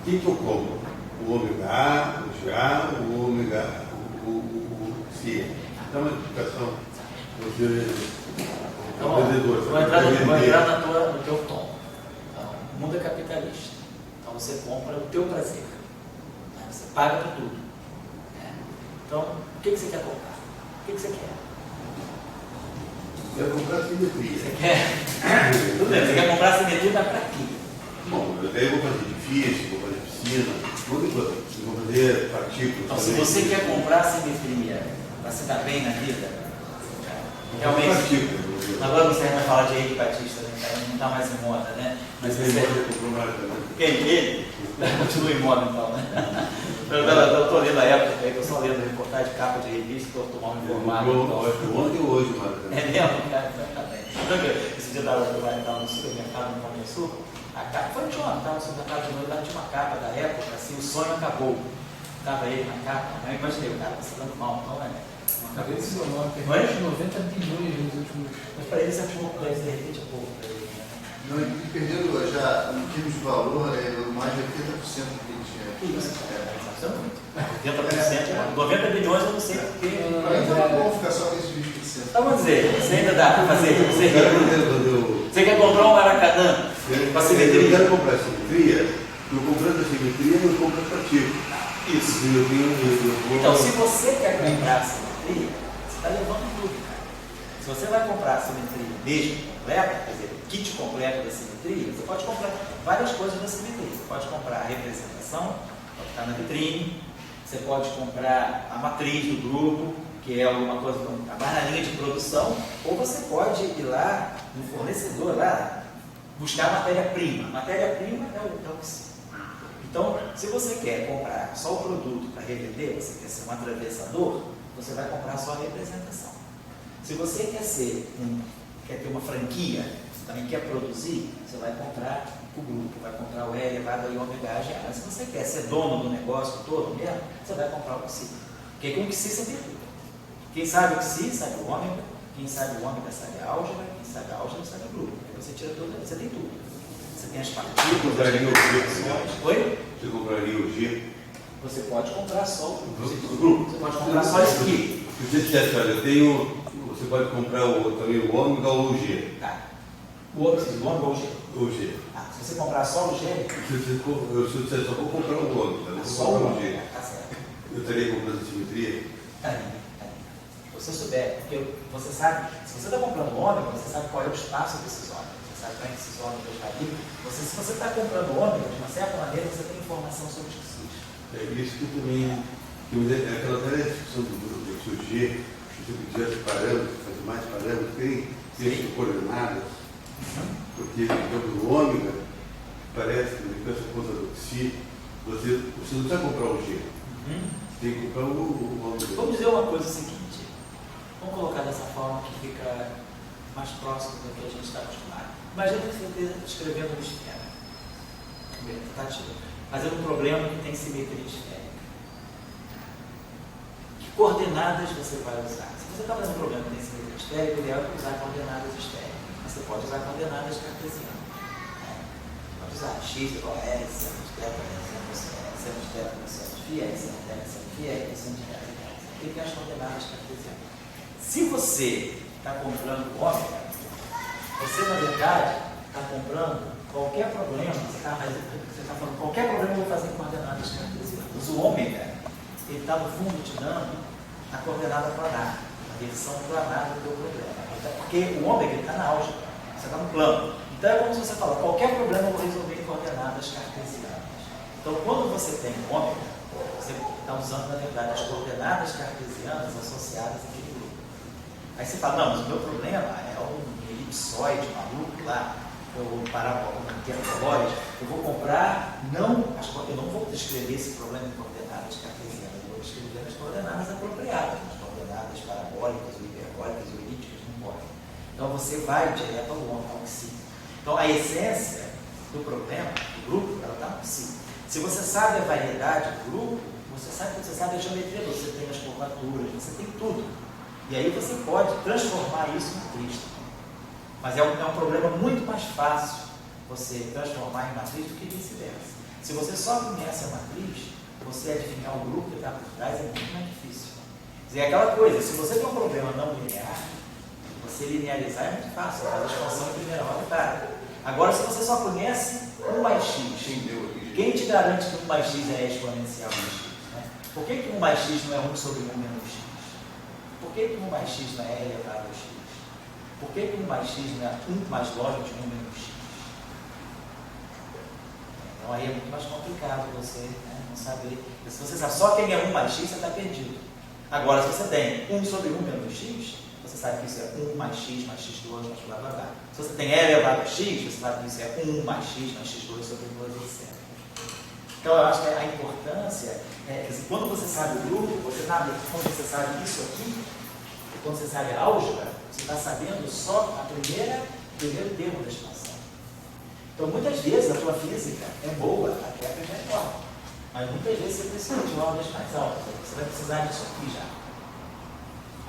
Quem que eu compro? O ômega A, o GA, o ômega, o C. Então, a explicação, Então, vou entrar no teu tom. Então, o mundo é capitalista. Então, você compra o teu prazer. Né? Você paga por tudo. Né? Então, o que você quer comprar? O que você quer? Quero comprar simetria. Você quer? Tudo bem, você quer comprar simetria, mas para quê? Bom, daí eu vou fazer edifício, vou fazer piscina, vou fazer partículas. Então, se você quer comprar simetria para se dar bem na vida, realmente. Agora você vai falar de Henrique Batista, né? Não está mais em moda, né? Mas você comprou mais também. Ele continua em moda então, né? Eu estou lendo a época, eu estou lendo reportagem de capa de revista, estou tomando informado. Ontem ou hoje, Marcos? É mesmo? Esse dia eu estava no supermercado no Pão Sul, a capa foi de ontem, estava no supermercado de novo, lá tinha uma capa da época, assim, o sonho acabou. Estava ele na capa, aí imaginei, o cara passando mal, então Acabei de ser o nome, tem mais de 90 bilhões nos últimos. Mas para ele isso é pouco, mas de repente é pouco para ele. Não, e perdendo já, em termos de valor, mais de 80% do que ele tinha. Que isso? Isso é muito. 80%, 90 bilhões eu não sei porque. Mas é bom ficar só com esses 20%. Então, vamos dizer, você ainda dá para fazer. Você quer comprar um Maracanã com a Eu simetria? quero comprar simetria, eu comprando a simetria, eu compro a partícula. Isso. Eu Então, se você quer comprar a simetria, você está levando tudo, cara. Se você vai comprar a simetria mesmo completa, quer dizer, o kit completo da simetria, você pode comprar várias coisas da simetria. Você pode comprar a representação, pode estar na vitrine, você pode comprar a matriz do grupo, que é alguma coisa, a mais na linha de produção, ou você pode ir lá no fornecedor, lá, buscar a matéria-prima. A matéria-prima é o que se. Então, se você quer comprar só o produto para revender, você quer ser um atravessador, você vai comprar só a representação. Se você quer ter uma franquia, você também quer produzir, você vai comprar o grupo, vai comprar o E elevado a I ômega A. Mas se você quer ser dono do negócio todo mesmo, você vai comprar o XI. Porque com o XI você tem tudo. Quem sabe o XI, sabe o ômega. Quem sabe o ômega, sabe a álgebra. Quem sabe a álgebra, sabe o grupo. Aí você tira tudo, você tem tudo. Você tem as partículas, as representações. Oi? Você compraria o G? Você pode comprar só o grupo. Você pode comprar só isso aqui. Se você dissesse, olha, você pode comprar também o ômega ou o G. Tá. O ômega ou o G? O G. Ah, se você comprar só o G, Se eu dissesse, só vou comprar o ômega, não vou só comprar o o G. ômega, tá certo. Eu estaria comprando a simetria? Tá ali. Se você souber, porque você sabe, se você está comprando ômega, você sabe qual é o espaço desses ômegas. Você sabe para esses ômegas estão ali. Se você está comprando ômega, de uma certa maneira, você tem informação sobre os XIs. É isso que eu também. É aquela velha discussão do grupo, se o G, se você quiser parâmetros, fazer mais parâmetros, tem coordenadas. Porque, digamos, o ômega parece que com essa coisa do XI, você não precisa comprar o G. Tem que comprar o ômega. Vamos dizer uma coisa seguinte. Vamos colocar dessa forma que fica mais próximo do que a gente está acostumado. Imagina que você esteja escrevendo um esquema. Tentativa. Fazendo um problema que tem simetria esférica. Que coordenadas você vai usar? Se você está fazendo um problema que tem simetria esférica, o ideal é usar coordenadas esféricas. Você pode usar coordenadas cartesianas. Pode usar x igual a s, sinus θ, sinus θ, sinus φ, sinus θ, sinus φ, sinus θ. Tem que ter as coordenadas cartesianas. Se você está comprando ômega, você na verdade está comprando qualquer problema, você está falando qualquer problema eu vou fazer em coordenadas cartesianas. O ômega, ele está no fundo te dando a coordenada planar, a versão planar do teu problema. Porque o ômega está na álgebra, você está no plano. Então é como se você fala, qualquer problema eu vou resolver em coordenadas cartesianas. Então quando você tem ômega, você está usando na verdade as coordenadas cartesianas associadas àquele grupo. Aí você fala, não, mas o meu problema é um elipsoide maluco lá, ou hiperbolóide, eu vou comprar, eu não vou descrever esse problema em coordenadas cartesianas, eu vou descrever nas coordenadas apropriadas, nas coordenadas parabólicas, ou hiperbólicas, ou elípticas, não importa. Então você vai direto ao psi. Então a essência do problema, do grupo, ela está no psi. Se você sabe a variedade do grupo, você sabe a geometria, você tem as curvaturas, você tem tudo. E aí você pode transformar isso em matriz. Mas é um problema muito mais fácil você transformar em matriz do que vice-versa. Se você só conhece a matriz, você adivinhar o grupo que está por trás é muito mais difícil. É aquela coisa, se você tem um problema não linear, você linearizar é muito fácil, faz a expansão em primeira ordem, tá? Agora, se você só conhece 1 mais x, quem te garante que 1 mais x é exponencial de x? Né? Por que 1 mais x não é 1 sobre 1 menos x? Por que 1 mais x não é elevado a x? Por que 1 mais x não é 1 mais log de 1 menos x? Então aí é muito mais complicado você não saber. Se você sabe só quem é 1 mais x, você está perdido. Agora, se você tem 1 sobre 1 menos x, você sabe que isso é 1 mais x x2 mais blá blá blá. Se você tem e elevado a x, você sabe que isso é 1 mais x x2 sobre 2, etc. Então eu acho que a importância é que quando você sabe o grupo, quando você sabe isso aqui, quando você sabe a álgebra, você está sabendo só o primeiro termo da expansão. Então muitas vezes a tua física é boa até a primeira forma, mas muitas vezes você precisa de ordens mais altas, você vai precisar disso aqui já.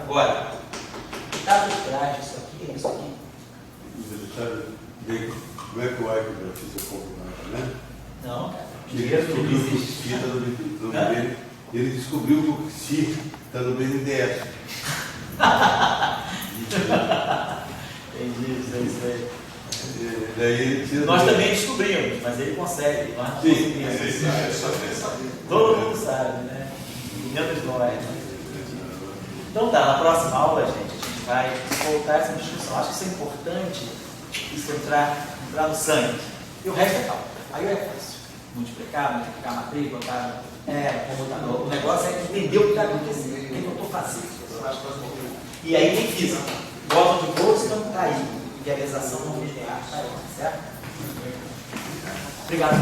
Agora, o que está por trás disso aqui é isso aqui. Você sabe bem como é que o Eichmann fez a conta, né? Não, cara. Ele descobriu que o psi está no BNDES. Ele descobriu que o psi está no BNDES. Entendi, isso aí. Nós também descobrimos, mas ele consegue. Nós não conseguimos. Todo mundo sabe, né? Menos nós. Então tá, na próxima aula, gente, a gente vai voltar essa discussão. Acho que isso é importante, isso entrar no sangue. E o resto é calma. Aí é fácil. Multiplicar a matriz, botar computador. O negócio é entender o que está acontecendo, o que eu estou fazendo. E aí tem física. Bóson de Boltzmann está aí. Idealização não linear está aí, certo? Obrigado.